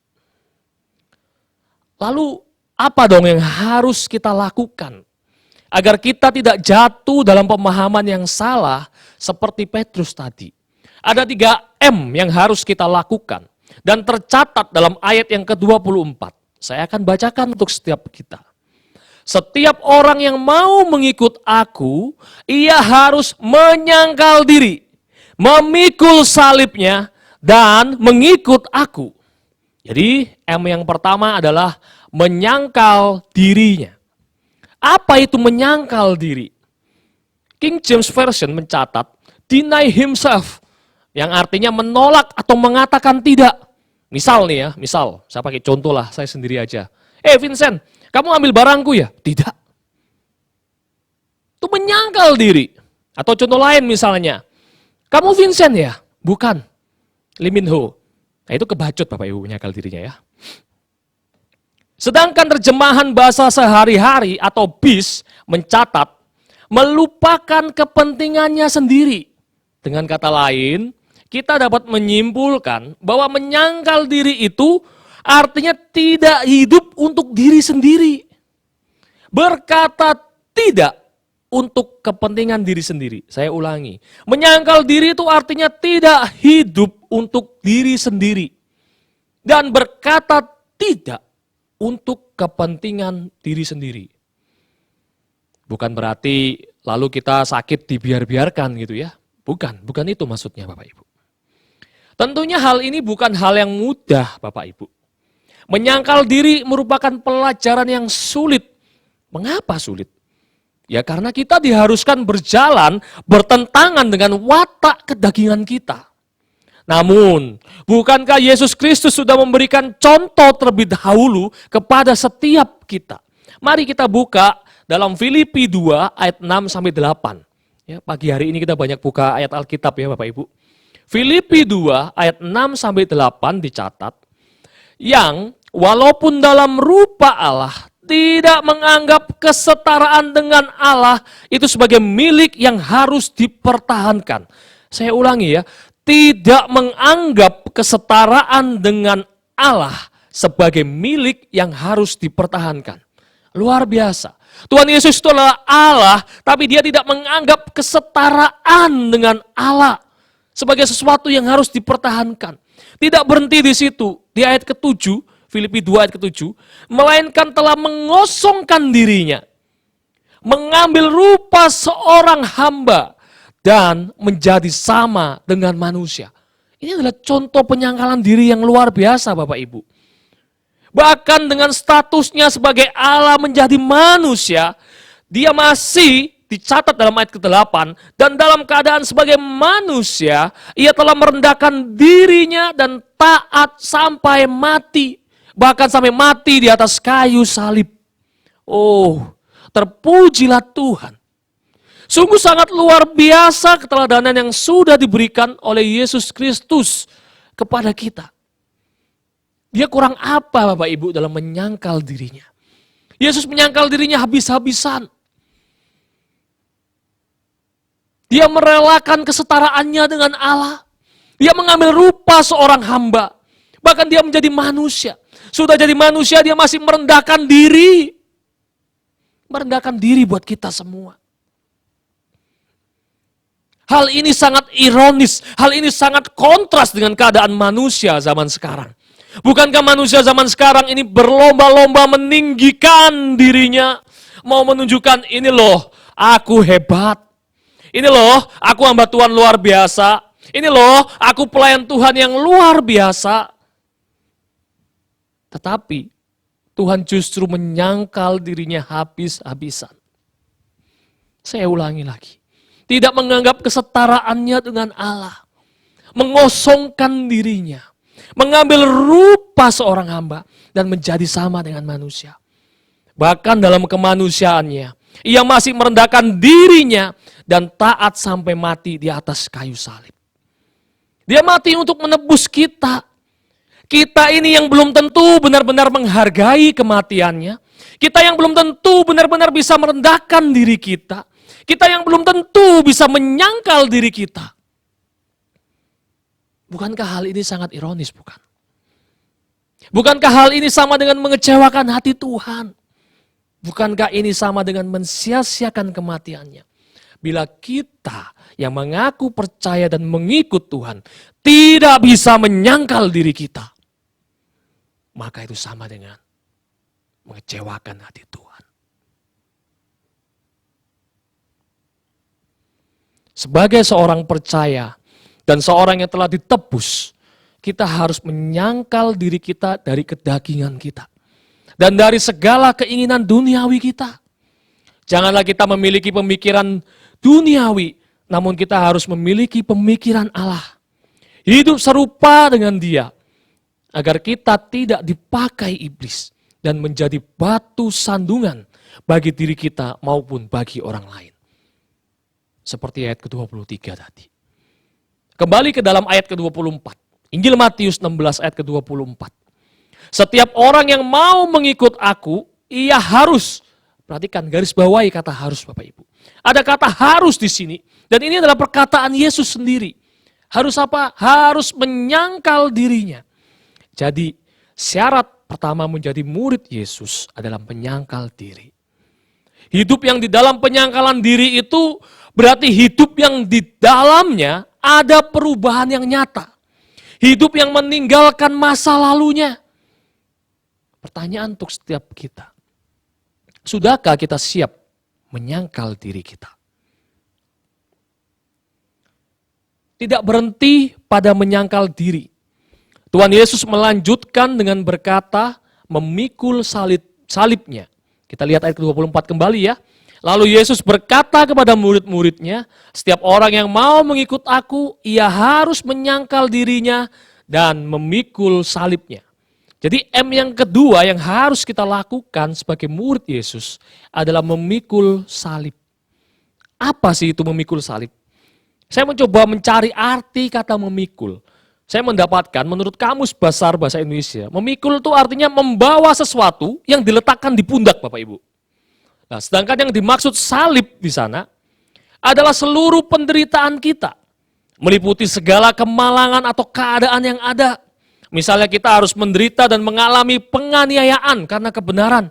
Lalu apa dong yang harus kita lakukan agar kita tidak jatuh dalam pemahaman yang salah seperti Petrus tadi? Ada 3M yang harus kita lakukan dan tercatat dalam ayat yang ke-24. Saya akan bacakan untuk setiap kita. Setiap orang yang mau mengikut aku, ia harus menyangkal diri, memikul salibnya, dan mengikut aku. Jadi M yang pertama adalah menyangkal dirinya. Apa itu menyangkal diri? King James Version mencatat, deny himself, yang artinya menolak atau mengatakan tidak. Misal nih ya, saya pakai contoh lah, saya sendiri aja. Vincent, kamu ambil barangku ya? Tidak. Itu menyangkal diri. Atau contoh lain misalnya, kamu Vincent ya? Bukan. Lee Min Ho. Nah itu kebacut Bapak Ibu menyangkal dirinya ya. Sedangkan terjemahan bahasa sehari-hari atau BIS mencatat, melupakan kepentingannya sendiri. Dengan kata lain, kita dapat menyimpulkan bahwa menyangkal diri itu artinya tidak hidup untuk diri sendiri. Berkata tidak untuk kepentingan diri sendiri. Saya ulangi. Menyangkal diri itu artinya tidak hidup untuk diri sendiri. Dan berkata tidak untuk kepentingan diri sendiri. Bukan berarti lalu kita sakit dibiar-biarkan gitu ya. Bukan itu maksudnya Bapak Ibu. Tentunya hal ini bukan hal yang mudah Bapak Ibu. Menyangkal diri merupakan pelajaran yang sulit. Mengapa sulit? Ya karena kita diharuskan berjalan bertentangan dengan watak kedagingan kita. Namun, bukankah Yesus Kristus sudah memberikan contoh terlebih dahulu kepada setiap kita? Mari kita buka dalam Filipi 2 ayat 6-8. Ya, pagi hari ini kita banyak buka ayat Alkitab ya Bapak Ibu. Filipi 2 ayat 6-8 dicatat, yang walaupun dalam rupa Allah tidak menganggap kesetaraan dengan Allah itu sebagai milik yang harus dipertahankan. Saya ulangi ya, tidak menganggap kesetaraan dengan Allah sebagai milik yang harus dipertahankan. Luar biasa. Tuhan Yesus itu adalah Allah, tapi dia tidak menganggap kesetaraan dengan Allah sebagai sesuatu yang harus dipertahankan. Tidak berhenti di situ. Di ayat ke-7, Filipi 2 ayat ke-7, melainkan telah mengosongkan dirinya, mengambil rupa seorang hamba, dan menjadi sama dengan manusia. Ini adalah contoh penyangkalan diri yang luar biasa Bapak Ibu. Bahkan dengan statusnya sebagai Allah menjadi manusia, dia masih dicatat dalam ayat ke-8, dan dalam keadaan sebagai manusia, ia telah merendahkan dirinya dan taat sampai mati. Bahkan sampai mati di atas kayu salib. Oh, terpujilah Tuhan. Sungguh sangat luar biasa keteladanan yang sudah diberikan oleh Yesus Kristus kepada kita. Dia kurang apa Bapak Ibu dalam menyangkal dirinya? Yesus menyangkal dirinya habis-habisan. Dia merelakan kesetaraannya dengan Allah. Dia mengambil rupa seorang hamba. Bahkan dia menjadi manusia. Sudah jadi manusia dia masih merendahkan diri. Merendahkan diri buat kita semua. Hal ini sangat ironis. Hal ini sangat kontras dengan keadaan manusia zaman sekarang. Bukankah manusia zaman sekarang ini berlomba-lomba meninggikan dirinya. Mau menunjukkan ini loh aku hebat. Ini loh, aku hamba Tuhan luar biasa. Ini loh, aku pelayan Tuhan yang luar biasa. Tetapi Tuhan justru menyangkal dirinya habis-habisan. Saya ulangi lagi. Tidak menganggap kesetaraannya dengan Allah. Mengosongkan dirinya. Mengambil rupa seorang hamba dan menjadi sama dengan manusia. Bahkan dalam kemanusiaannya, ia masih merendahkan dirinya dan taat sampai mati di atas kayu salib. Dia mati untuk menebus kita. Kita ini yang belum tentu benar-benar menghargai kematiannya. Kita yang belum tentu benar-benar bisa merendahkan diri kita. Kita yang belum tentu bisa menyangkal diri kita. Bukankah hal ini sangat ironis, bukan? Bukankah hal ini sama dengan mengecewakan hati Tuhan? Bukankah ini sama dengan mensia-siakan kematiannya? Bila kita yang mengaku percaya dan mengikut Tuhan tidak bisa menyangkal diri kita, maka itu sama dengan mengecewakan hati Tuhan. Sebagai seorang percaya dan seorang yang telah ditebus, kita harus menyangkal diri kita dari kedagingan kita dan dari segala keinginan duniawi kita. Janganlah kita memiliki pemikiran duniawi, namun kita harus memiliki pemikiran Allah. Hidup serupa dengan Dia, agar kita tidak dipakai iblis dan menjadi batu sandungan bagi diri kita maupun bagi orang lain. Seperti ayat ke-23 tadi. Kembali ke dalam ayat ke-24. Injil Matius 16 ayat ke-24. Setiap orang yang mau mengikut aku, ia harus, perhatikan garis bawahi kata harus Bapak Ibu. Ada kata harus di sini, dan ini adalah perkataan Yesus sendiri. Harus apa? Harus menyangkal dirinya. Jadi syarat pertama menjadi murid Yesus adalah menyangkal diri. Hidup yang di dalam penyangkalan diri itu berarti hidup yang di dalamnya ada perubahan yang nyata. Hidup yang meninggalkan masa lalunya. Pertanyaan untuk setiap kita. Sudahkah kita siap menyangkal diri kita? Tidak berhenti pada menyangkal diri. Tuhan Yesus melanjutkan dengan berkata, memikul salibnya. Kita lihat ayat ke-24 kembali ya. Lalu Yesus berkata kepada murid-muridnya, setiap orang yang mau mengikut aku, ia harus menyangkal dirinya dan memikul salibnya. Jadi M yang kedua yang harus kita lakukan sebagai murid Yesus adalah memikul salib. Apa sih itu memikul salib? Saya mencoba mencari arti kata memikul. Saya mendapatkan menurut Kamus Besar Bahasa Indonesia, memikul itu artinya membawa sesuatu yang diletakkan di pundak Bapak Ibu. Nah, sedangkan yang dimaksud salib di sana adalah seluruh penderitaan kita. Meliputi segala kemalangan atau keadaan yang ada. Misalnya kita harus menderita dan mengalami penganiayaan karena kebenaran.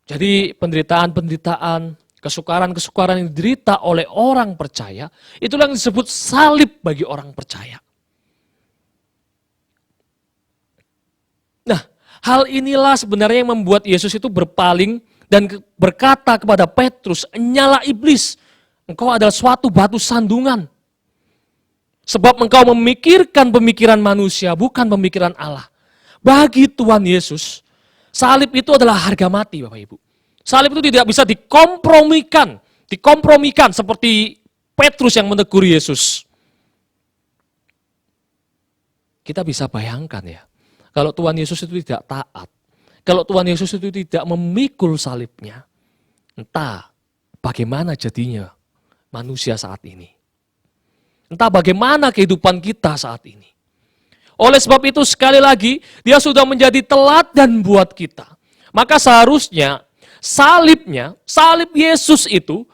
Jadi penderitaan-penderitaan, kesukaran-kesukaran yang diderita oleh orang percaya, itulah yang disebut salib bagi orang percaya. Nah, hal inilah sebenarnya yang membuat Yesus itu berpaling dan berkata kepada Petrus, "Nyala iblis, engkau adalah suatu batu sandungan. Sebab engkau memikirkan pemikiran manusia, bukan pemikiran Allah." Bagi Tuhan Yesus, salib itu adalah harga mati Bapak Ibu. Salib itu tidak bisa dikompromikan seperti Petrus yang menegur Yesus. Kita bisa bayangkan ya, kalau Tuhan Yesus itu tidak taat, kalau Tuhan Yesus itu tidak memikul salibnya, entah bagaimana jadinya manusia saat ini. Entah bagaimana kehidupan kita saat ini. Oleh sebab itu sekali lagi, dia sudah menjadi teladan buat kita. Maka seharusnya salib Yesus itu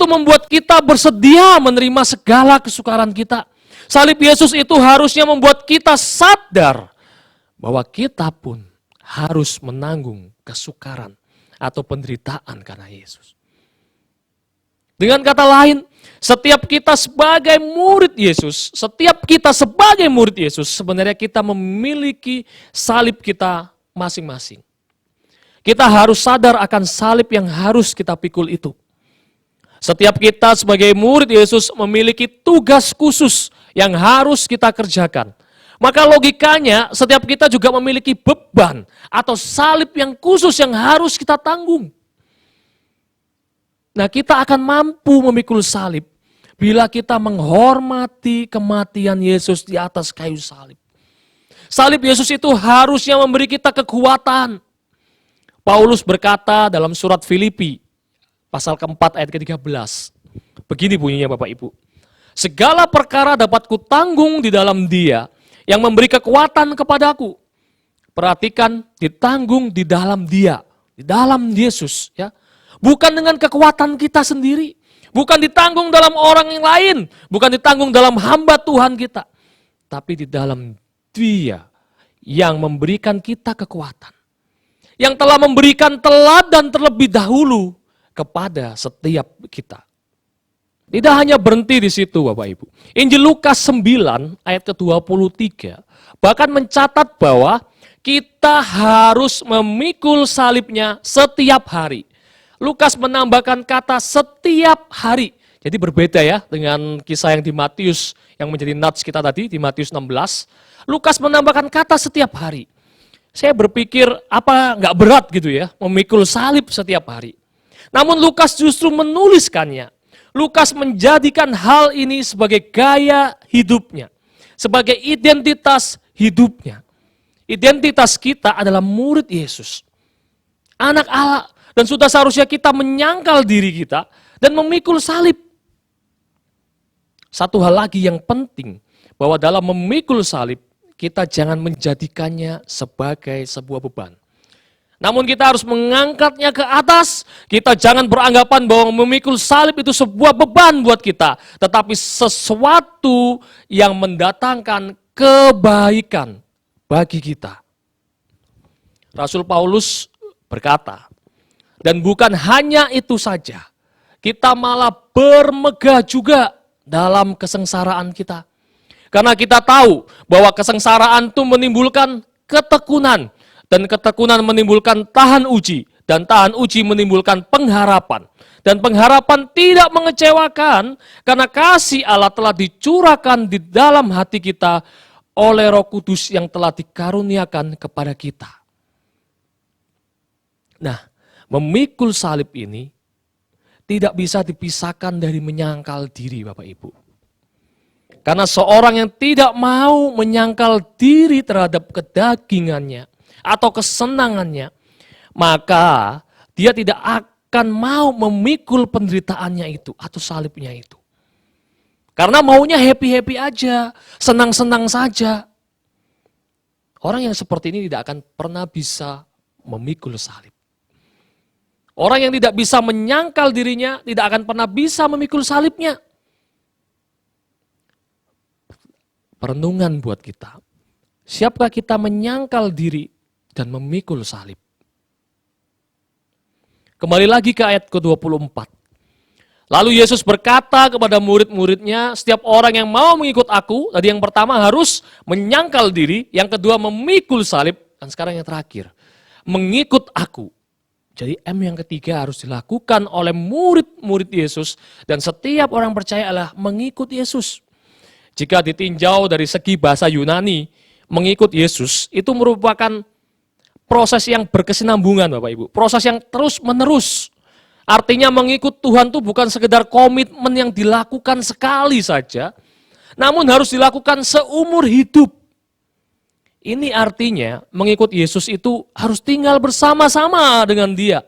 membuat kita bersedia menerima segala kesukaran kita. Salib Yesus itu harusnya membuat kita sadar bahwa kita pun harus menanggung kesukaran atau penderitaan karena Yesus. Dengan kata lain, setiap kita sebagai murid Yesus, sebenarnya kita memiliki salib kita masing-masing. Kita harus sadar akan salib yang harus kita pikul itu. Setiap kita sebagai murid Yesus memiliki tugas khusus yang harus kita kerjakan. Maka logikanya setiap kita juga memiliki beban atau salib yang khusus yang harus kita tanggung. Nah, kita akan mampu memikul salib bila kita menghormati kematian Yesus di atas kayu salib. Salib Yesus itu harusnya memberi kita kekuatan. Paulus berkata dalam surat Filipi pasal keempat ayat ke-13. Begini bunyinya Bapak Ibu. Segala perkara dapat kutanggung di dalam Dia yang memberi kekuatan kepadaku. Perhatikan, ditanggung di dalam Dia, di dalam Yesus, ya. Bukan dengan kekuatan kita sendiri, bukan ditanggung dalam orang yang lain, bukan ditanggung dalam hamba Tuhan kita, tapi di dalam Dia yang memberikan kita kekuatan. Yang telah memberikan teladan terlebih dahulu kepada setiap kita. Tidak hanya berhenti di situ Bapak Ibu. Injil Lukas 9 ayat ke-23 bahkan mencatat bahwa kita harus memikul salibnya setiap hari. Lukas menambahkan kata setiap hari. Jadi berbeda ya dengan kisah yang di Matius yang menjadi nats kita tadi di Matius 16. Lukas menambahkan kata setiap hari. Saya berpikir apa nggak berat gitu ya memikul salib setiap hari. Namun Lukas justru menuliskannya. Lukas menjadikan hal ini sebagai gaya hidupnya, sebagai identitas hidupnya. Identitas kita adalah murid Yesus, anak Allah, dan sudah seharusnya kita menyangkal diri kita dan memikul salib. Satu hal lagi yang penting, bahwa dalam memikul salib, kita jangan menjadikannya sebagai sebuah beban. Namun kita harus mengangkatnya ke atas. Kita jangan beranggapan bahwa memikul salib itu sebuah beban buat kita. Tetapi sesuatu yang mendatangkan kebaikan bagi kita. Rasul Paulus berkata, dan bukan hanya itu saja. Kita malah bermegah juga dalam kesengsaraan kita. Karena kita tahu bahwa kesengsaraan itu menimbulkan ketekunan. Dan ketekunan menimbulkan tahan uji. Dan tahan uji menimbulkan pengharapan. Dan pengharapan tidak mengecewakan karena kasih Allah telah dicurahkan di dalam hati kita oleh Roh Kudus yang telah dikaruniakan kepada kita. Nah, memikul salib ini tidak bisa dipisahkan dari menyangkal diri Bapak Ibu. Karena seorang yang tidak mau menyangkal diri terhadap kedagingannya, atau kesenangannya, maka dia tidak akan mau memikul penderitaannya itu atau salibnya itu. Karena maunya happy-happy aja, senang-senang saja. Orang yang seperti ini tidak akan pernah bisa memikul salib. Orang yang tidak bisa menyangkal dirinya tidak akan pernah bisa memikul salibnya. Perenungan buat kita. Siapkah kita menyangkal diri dan memikul salib? Kembali lagi ke ayat ke-24. Lalu Yesus berkata kepada murid-muridnya, setiap orang yang mau mengikut aku, tadi yang pertama harus menyangkal diri, yang kedua memikul salib, dan sekarang yang terakhir, mengikut aku. Jadi M yang ketiga harus dilakukan oleh murid-murid Yesus, dan setiap orang percaya adalah mengikut Yesus. Jika ditinjau dari segi bahasa Yunani, mengikut Yesus itu merupakan proses yang berkesinambungan Bapak Ibu. Proses yang terus menerus. Artinya mengikut Tuhan itu bukan sekedar komitmen yang dilakukan sekali saja. Namun harus dilakukan seumur hidup. Ini artinya mengikut Yesus itu harus tinggal bersama-sama dengan Dia.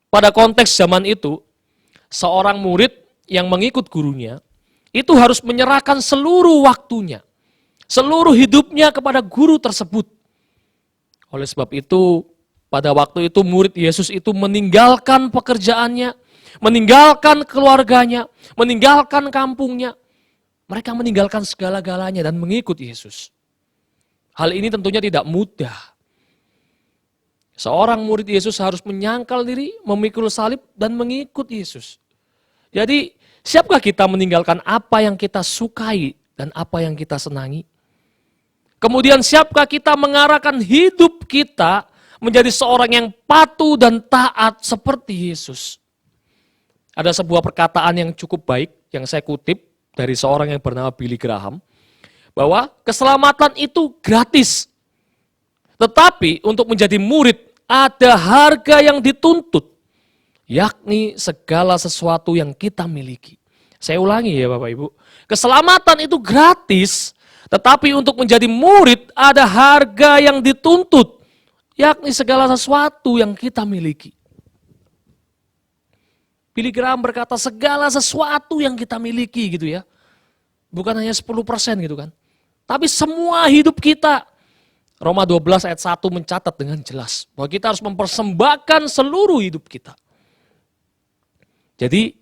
Pada konteks zaman itu, seorang murid yang mengikut gurunya, itu harus menyerahkan seluruh waktunya, seluruh hidupnya kepada guru tersebut. Oleh sebab itu, pada waktu itu murid Yesus itu meninggalkan pekerjaannya, meninggalkan keluarganya, meninggalkan kampungnya. Mereka meninggalkan segala-galanya dan mengikut Yesus. Hal ini tentunya tidak mudah. Seorang murid Yesus harus menyangkal diri, memikul salib, dan mengikut Yesus. Jadi, siapkah kita meninggalkan apa yang kita sukai dan apa yang kita senangi? Kemudian siapkah kita mengarahkan hidup kita menjadi seorang yang patuh dan taat seperti Yesus? Ada sebuah perkataan yang cukup baik yang saya kutip dari seorang yang bernama Billy Graham, bahwa keselamatan itu gratis. Tetapi untuk menjadi murid ada harga yang dituntut, yakni segala sesuatu yang kita miliki. Saya ulangi ya Bapak Ibu, keselamatan itu gratis, tetapi untuk menjadi murid ada harga yang dituntut, yakni segala sesuatu yang kita miliki. Billy Graham berkata segala sesuatu yang kita miliki gitu ya. Bukan hanya 10% gitu kan. Tapi semua hidup kita. Roma 12 ayat 1 mencatat dengan jelas bahwa kita harus mempersembahkan seluruh hidup kita. Jadi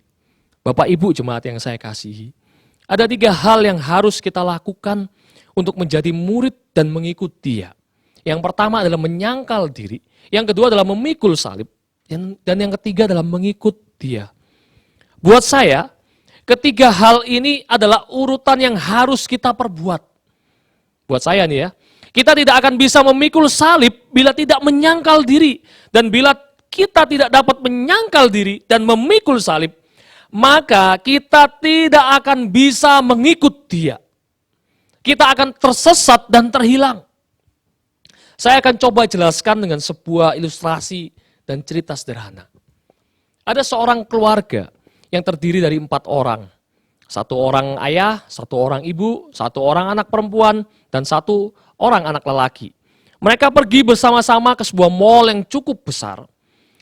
Bapak Ibu jemaat yang saya kasihi, ada 3 hal yang harus kita lakukan untuk menjadi murid dan mengikut Dia. Yang pertama adalah menyangkal diri, yang kedua adalah memikul salib, dan yang ketiga adalah mengikut Dia. Buat saya, ketiga hal ini adalah urutan yang harus kita perbuat. Buat saya nih ya, kita tidak akan bisa memikul salib bila tidak menyangkal diri. Dan bila kita tidak dapat menyangkal diri dan memikul salib, maka kita tidak akan bisa mengikut Dia. Kita akan tersesat dan terhilang. Saya akan coba jelaskan dengan sebuah ilustrasi dan cerita sederhana. Ada seorang keluarga yang terdiri dari 4 orang. 1 orang ayah, 1 orang ibu, 1 orang anak perempuan, dan 1 orang anak lelaki. Mereka pergi bersama-sama ke sebuah mall yang cukup besar.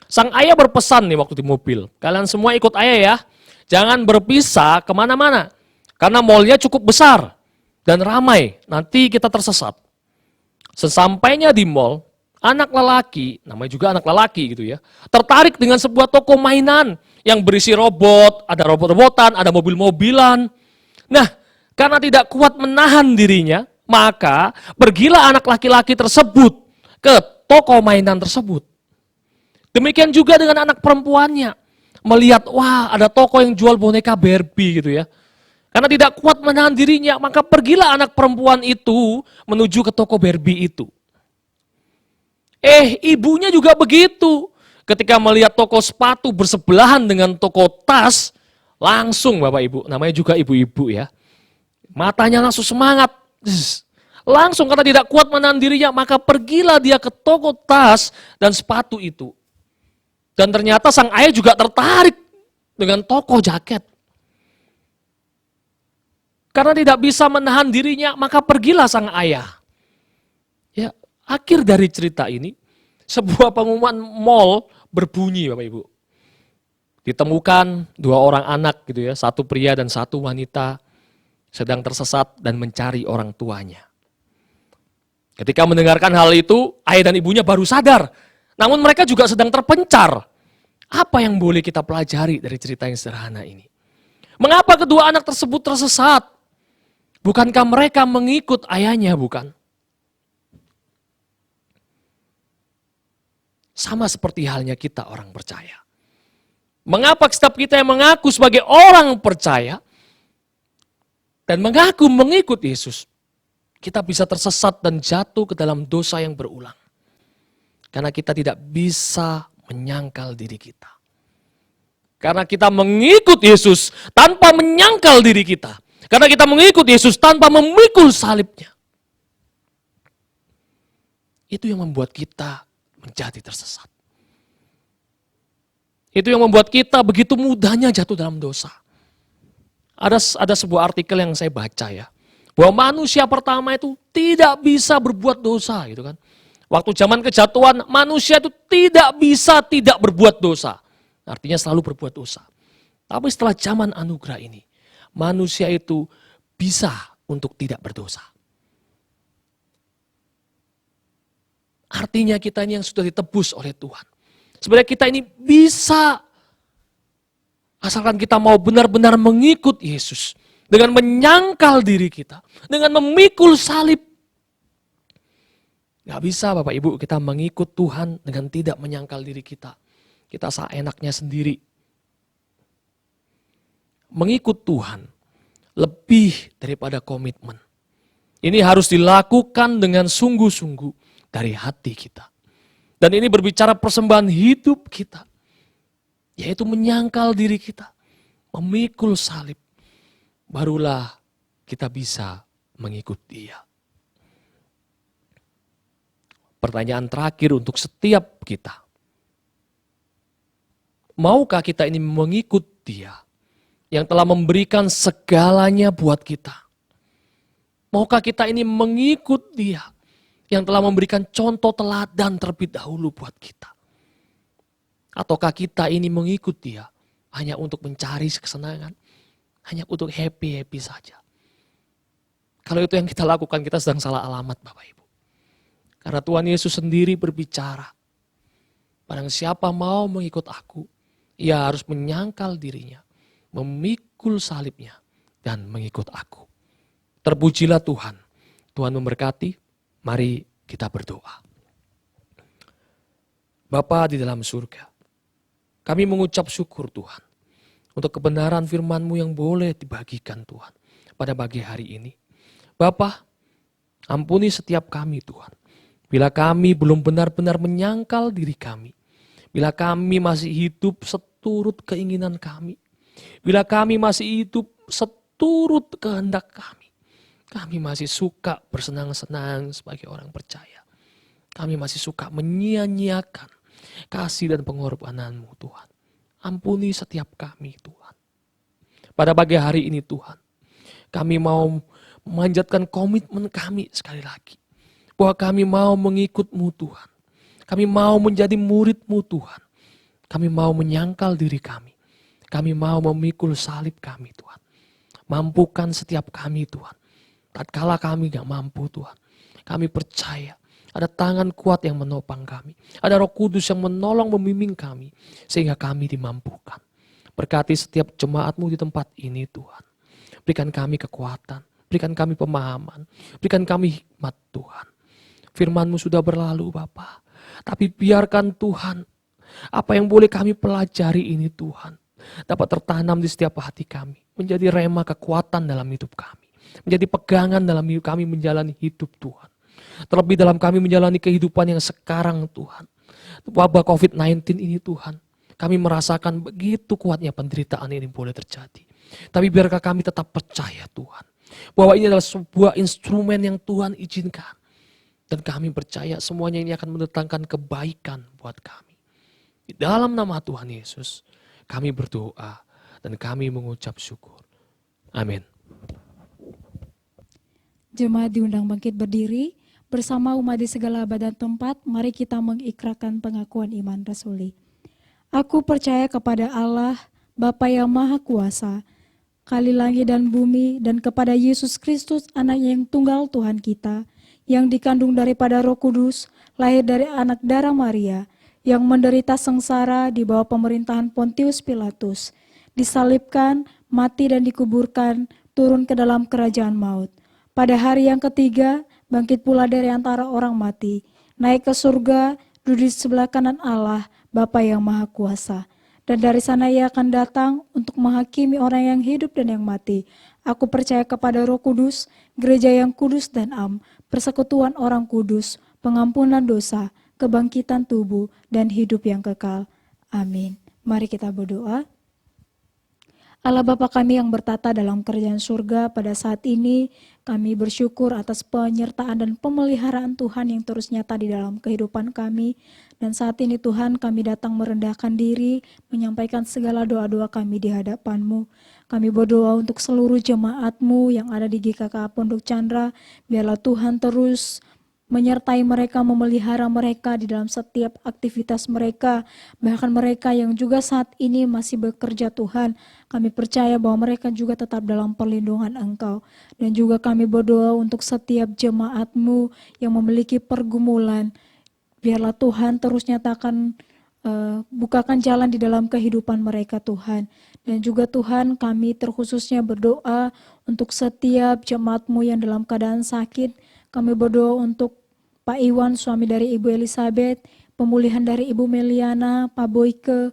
Sang ayah berpesan nih waktu di mobil, kalian semua ikut ayah ya, jangan berpisah kemana-mana. Karena mallnya cukup besar dan ramai, nanti kita tersesat. Sesampainya di mall, anak lelaki, namanya juga anak lelaki gitu ya, tertarik dengan sebuah toko mainan yang berisi robot, ada robot-robotan, ada mobil-mobilan. Nah, karena tidak kuat menahan dirinya, maka pergilah anak laki-laki tersebut ke toko mainan tersebut. Demikian juga dengan anak perempuannya. Melihat, wah ada toko yang jual boneka Barbie gitu ya. Karena tidak kuat menahan dirinya, maka pergilah anak perempuan itu menuju ke toko Barbie itu. Ibunya juga begitu. Ketika melihat toko sepatu bersebelahan dengan toko tas, langsung Bapak Ibu, namanya juga ibu-ibu ya. Matanya langsung semangat. Langsung karena tidak kuat menahan dirinya, maka pergilah dia ke toko tas dan sepatu itu. Dan ternyata sang ayah juga tertarik dengan toko jaket. Karena tidak bisa menahan dirinya, maka pergilah sang ayah. Ya, akhir dari cerita ini, sebuah pengumuman mall berbunyi Bapak Ibu. Ditemukan 2 orang anak gitu ya, 1 pria dan 1 wanita sedang tersesat dan mencari orang tuanya. Ketika mendengarkan hal itu, ayah dan ibunya baru sadar. Namun mereka juga sedang terpencar. Apa yang boleh kita pelajari dari cerita yang sederhana ini? Mengapa kedua anak tersebut tersesat? Bukankah mereka mengikut ayahnya, bukan? Sama seperti halnya kita orang percaya. Mengapa setiap kita yang mengaku sebagai orang percaya dan mengaku mengikut Yesus, kita bisa tersesat dan jatuh ke dalam dosa yang berulang. Karena kita tidak bisa menyangkal diri kita. Karena kita mengikut Yesus tanpa menyangkal diri kita. Karena kita mengikut Yesus tanpa memikul salibnya. Itu yang membuat kita menjadi tersesat. Itu yang membuat kita begitu mudahnya jatuh dalam dosa. Ada sebuah artikel yang saya baca ya. Bahwa manusia pertama itu tidak bisa berbuat dosa gitu kan. Waktu zaman kejatuhan manusia itu tidak bisa tidak berbuat dosa. Artinya selalu berbuat dosa. Tapi setelah zaman anugerah ini, manusia itu bisa untuk tidak berdosa. Artinya kita ini yang sudah ditebus oleh Tuhan. Sebenarnya kita ini bisa, asalkan kita mau benar-benar mengikut Yesus. Dengan menyangkal diri kita, dengan memikul salib. Gak bisa Bapak Ibu kita mengikut Tuhan dengan tidak menyangkal diri kita. Kita seenaknya sendiri. Mengikut Tuhan lebih daripada komitmen. Ini harus dilakukan dengan sungguh-sungguh dari hati kita. Dan ini berbicara persembahan hidup kita. Yaitu menyangkal diri kita. Memikul salib. Barulah kita bisa mengikut Dia. Pertanyaan terakhir untuk setiap kita. Maukah kita ini mengikut Dia yang telah memberikan segalanya buat kita? Maukah kita ini mengikut Dia yang telah memberikan contoh teladan terlebih dahulu buat kita? Ataukah kita ini mengikut Dia hanya untuk mencari kesenangan, hanya untuk happy-happy saja? Kalau itu yang kita lakukan, kita sedang salah alamat Bapak Ibu. Karena Tuhan Yesus sendiri berbicara, barang siapa mau mengikut aku, ia harus menyangkal dirinya, memikul salibnya, dan mengikut aku. Terpujilah Tuhan Tuhan memberkati. Mari kita berdoa. Bapa di dalam surga, kami mengucap syukur Tuhan untuk kebenaran firman-Mu yang boleh dibagikan Tuhan pada pagi hari ini. Bapa, ampuni setiap kami Tuhan. Bila kami belum benar-benar menyangkal diri kami. Bila kami masih hidup seturut keinginan kami. Bila kami masih hidup seturut kehendak kami. Kami masih suka bersenang-senang sebagai orang percaya. Kami masih suka menyia-nyiakan kasih dan pengorbanan-Mu Tuhan. Ampuni setiap kami Tuhan. Pada pagi hari ini Tuhan, kami mau memanjatkan komitmen kami sekali lagi. Bahwa kami mau mengikut-Mu Tuhan. Kami mau menjadi murid-Mu Tuhan. Kami mau menyangkal diri kami. Kami mau memikul salib kami Tuhan. Mampukan setiap kami Tuhan. Tatkala kami gak mampu Tuhan. Kami percaya ada tangan kuat yang menopang kami. Ada Roh Kudus yang menolong membimbing kami. Sehingga kami dimampukan. Berkati setiap jemaat-Mu di tempat ini Tuhan. Berikan kami kekuatan. Berikan kami pemahaman. Berikan kami hikmat Tuhan. Firman-Mu sudah berlalu Bapa. Tapi biarkan Tuhan, apa yang boleh kami pelajari ini Tuhan, dapat tertanam di setiap hati kami. Menjadi rema kekuatan dalam hidup kami. Menjadi pegangan dalam hidup kami menjalani hidup Tuhan. Terlebih dalam kami menjalani kehidupan yang sekarang Tuhan. Wabah COVID-19 ini Tuhan. Kami merasakan begitu kuatnya penderitaan ini boleh terjadi. Tapi biarkah kami tetap percaya Tuhan. Bahwa ini adalah sebuah instrumen yang Tuhan izinkan. Dan kami percaya semuanya ini akan mendatangkan kebaikan buat kami. Di dalam nama Tuhan Yesus, kami berdoa dan kami mengucap syukur. Amin. Jemaat diundang bangkit berdiri, bersama umat di segala abad dan tempat, mari kita mengikrarkan pengakuan iman rasuli. Aku percaya kepada Allah, Bapa yang Maha Kuasa, Kali langit dan bumi, dan kepada Yesus Kristus, Anaknya yang tunggal Tuhan kita, yang dikandung daripada Roh Kudus, lahir dari anak darah Maria, yang menderita sengsara di bawah pemerintahan Pontius Pilatus, disalibkan, mati dan dikuburkan, turun ke dalam kerajaan maut. Pada hari yang ketiga, bangkit pula dari antara orang mati, naik ke surga, duduk di sebelah kanan Allah, Bapa yang Maha Kuasa. Dan dari sana Ia akan datang untuk menghakimi orang yang hidup dan yang mati. Aku percaya kepada Roh Kudus, gereja yang kudus dan am, persekutuan orang kudus, pengampunan dosa, kebangkitan tubuh, dan hidup yang kekal. Amin. Mari kita berdoa. Allah Bapa kami yang bertata dalam kerajaan surga, pada saat ini kami bersyukur atas penyertaan dan pemeliharaan Tuhan yang terus nyata di dalam kehidupan kami. Dan saat ini Tuhan kami datang merendahkan diri, menyampaikan segala doa-doa kami di hadapan-Mu. Kami berdoa untuk seluruh jemaat-Mu yang ada di GKK Pondok Chandra, biarlah Tuhan terus menyertai mereka, memelihara mereka di dalam setiap aktivitas mereka. Bahkan mereka yang juga saat ini masih bekerja Tuhan, kami percaya bahwa mereka juga tetap dalam perlindungan Engkau. Dan juga kami berdoa untuk setiap jemaat-Mu yang memiliki pergumulan. Biarlah Tuhan terus nyatakan, bukakan jalan di dalam kehidupan mereka Tuhan. Dan juga Tuhan kami terkhususnya berdoa untuk setiap jemaat-Mu yang dalam keadaan sakit. Kami berdoa untuk Pak Iwan, suami dari Ibu Elizabeth, pemulihan dari Ibu Meliana, Pak Boyke,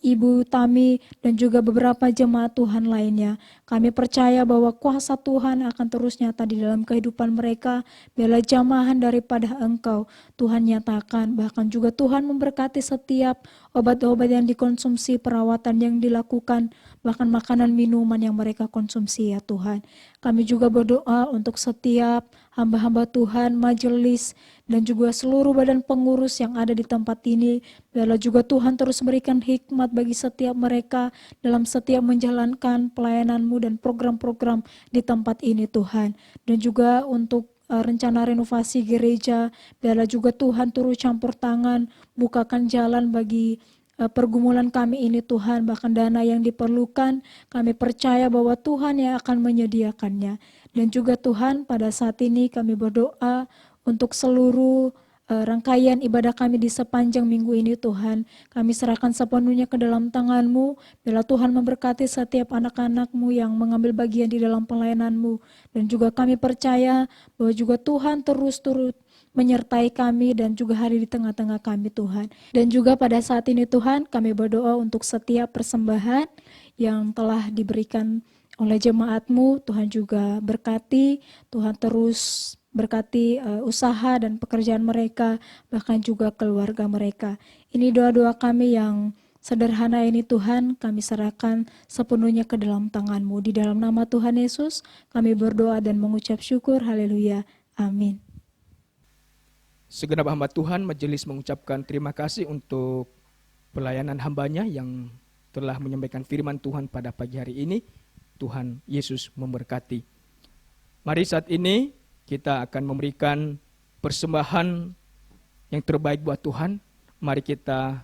Ibu Tami, dan juga beberapa jemaat Tuhan lainnya. Kami percaya bahwa kuasa Tuhan akan terus nyata di dalam kehidupan mereka. Biarlah jamahan daripada Engkau Tuhan nyatakan. Bahkan juga Tuhan memberkati setiap obat-obat yang dikonsumsi, perawatan yang dilakukan, bahkan makanan minuman yang mereka konsumsi ya Tuhan. Kami juga berdoa untuk setiap hamba-hamba Tuhan, majelis, dan juga seluruh badan pengurus yang ada di tempat ini. Biarlah juga Tuhan terus berikan hikmat bagi setiap mereka dalam setiap menjalankan pelayanan-Mu dan program-program di tempat ini Tuhan. Dan juga untuk rencana renovasi gereja, biarlah juga Tuhan turut campur tangan, bukakan jalan bagi pergumulan kami ini Tuhan, bahkan dana yang diperlukan, kami percaya bahwa Tuhan yang akan menyediakannya. Dan juga Tuhan pada saat ini kami berdoa untuk seluruh rangkaian ibadah kami di sepanjang minggu ini Tuhan. Kami serahkan sepenuhnya ke dalam tangan-Mu. Biarlah Tuhan memberkati setiap anak-anak-Mu yang mengambil bagian di dalam pelayanan-Mu. Dan juga kami percaya bahwa juga Tuhan terus turut menyertai kami dan juga hari di tengah-tengah kami Tuhan. Dan juga pada saat ini Tuhan kami berdoa untuk setiap persembahan yang telah diberikan oleh jemaat-Mu. Tuhan juga berkati, Tuhan terus berkati usaha dan pekerjaan mereka, bahkan juga keluarga mereka. Ini doa-doa kami yang sederhana ini Tuhan, kami serahkan sepenuhnya ke dalam tangan-Mu. Di dalam nama Tuhan Yesus kami berdoa dan mengucap syukur, haleluya, amin. Segenap hamba Tuhan, majelis mengucapkan terima kasih untuk pelayanan hambanya yang telah menyampaikan firman Tuhan pada pagi hari ini. Tuhan Yesus memberkati. Mari saat ini kita akan memberikan persembahan yang terbaik buat Tuhan. Mari kita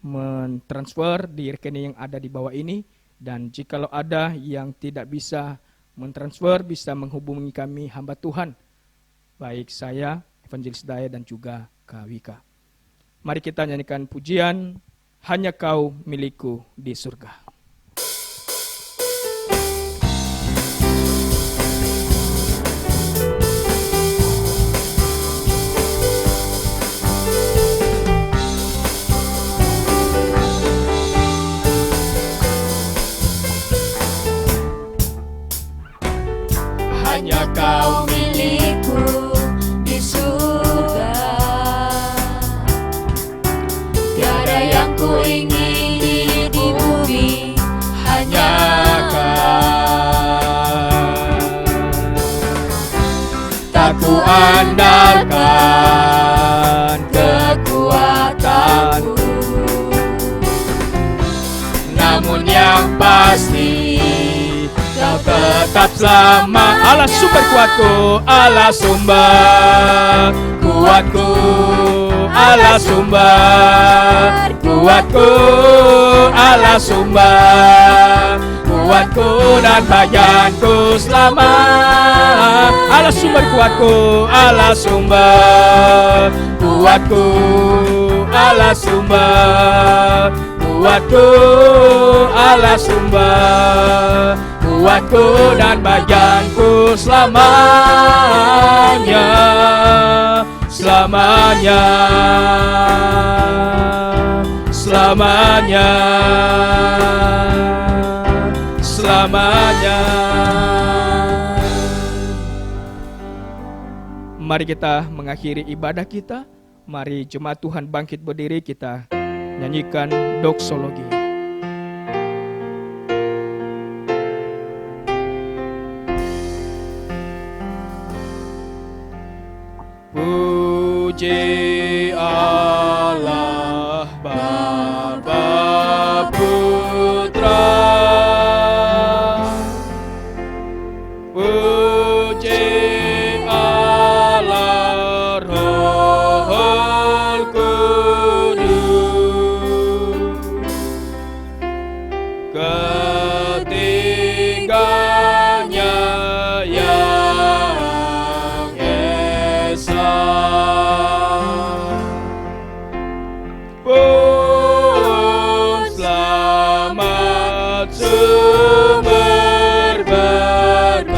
mentransfer di rekening yang ada di bawah ini. Dan jikalau ada yang tidak bisa mentransfer, bisa menghubungi kami hamba Tuhan. Baik saya, Evangelis Daya dan juga Kak Wika. Mari kita nyanyikan pujian, Hanya Kau Milikku di Surga. Hanya Kau milikku di surga, tiada yang ku ingini di bumi, hanya Kau. Tak ku andalkan kekuatanku, namun yang pasti Kau tetap selamat. Allah sumber kuatku, Allah sumber kuatku, Allah sumber kuatku, Allah sumber kuatku dan bayanku selamat. Allah sumber kuatku, Allah sumber kuatku, Allah sumber kuatku, Allah sumber kuatku dan bagianku selamanya, selamanya, selamanya, selamanya. Mari kita mengakhiri ibadah kita. Mari jemaat Tuhan bangkit berdiri, kita nyanyikan doksologi. Puji Allah Bapa Putra, puji Allah Roh Kudus, ketiganya yang esa. Pun selamat sumber berkat.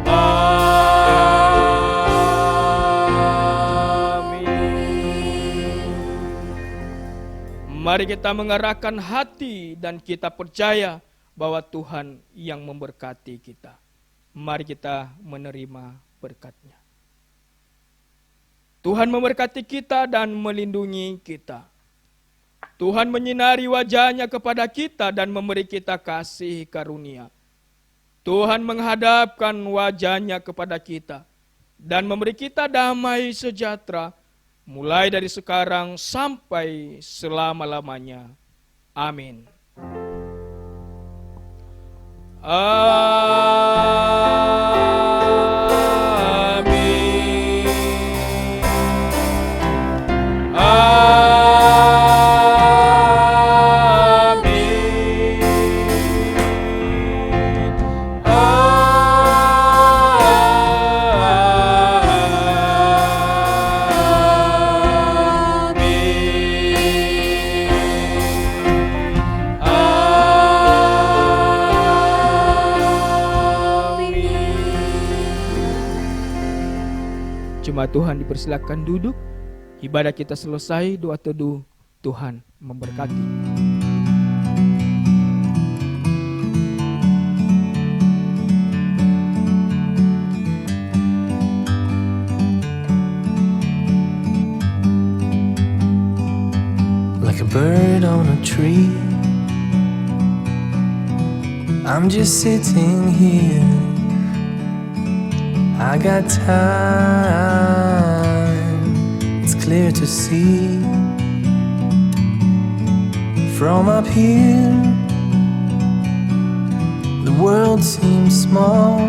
Amin. Mari kita mengarahkan hati dan kita percaya bahwa Tuhan yang memberkati kita. Mari kita menerima berkat-Nya. Tuhan memberkati kita dan melindungi kita. Tuhan menyinari wajah-Nya kepada kita dan memberi kita kasih karunia. Tuhan menghadapkan wajah-Nya kepada kita dan memberi kita damai sejahtera mulai dari sekarang sampai selama-lamanya. Amin. Jemaat Tuhan dipersilakan duduk. Ibadah kita selesai, doa teduh. Tuhan memberkati. Like a bird on a tree, I'm just sitting here. I got time, it's clear to see. From up here, the world seems small.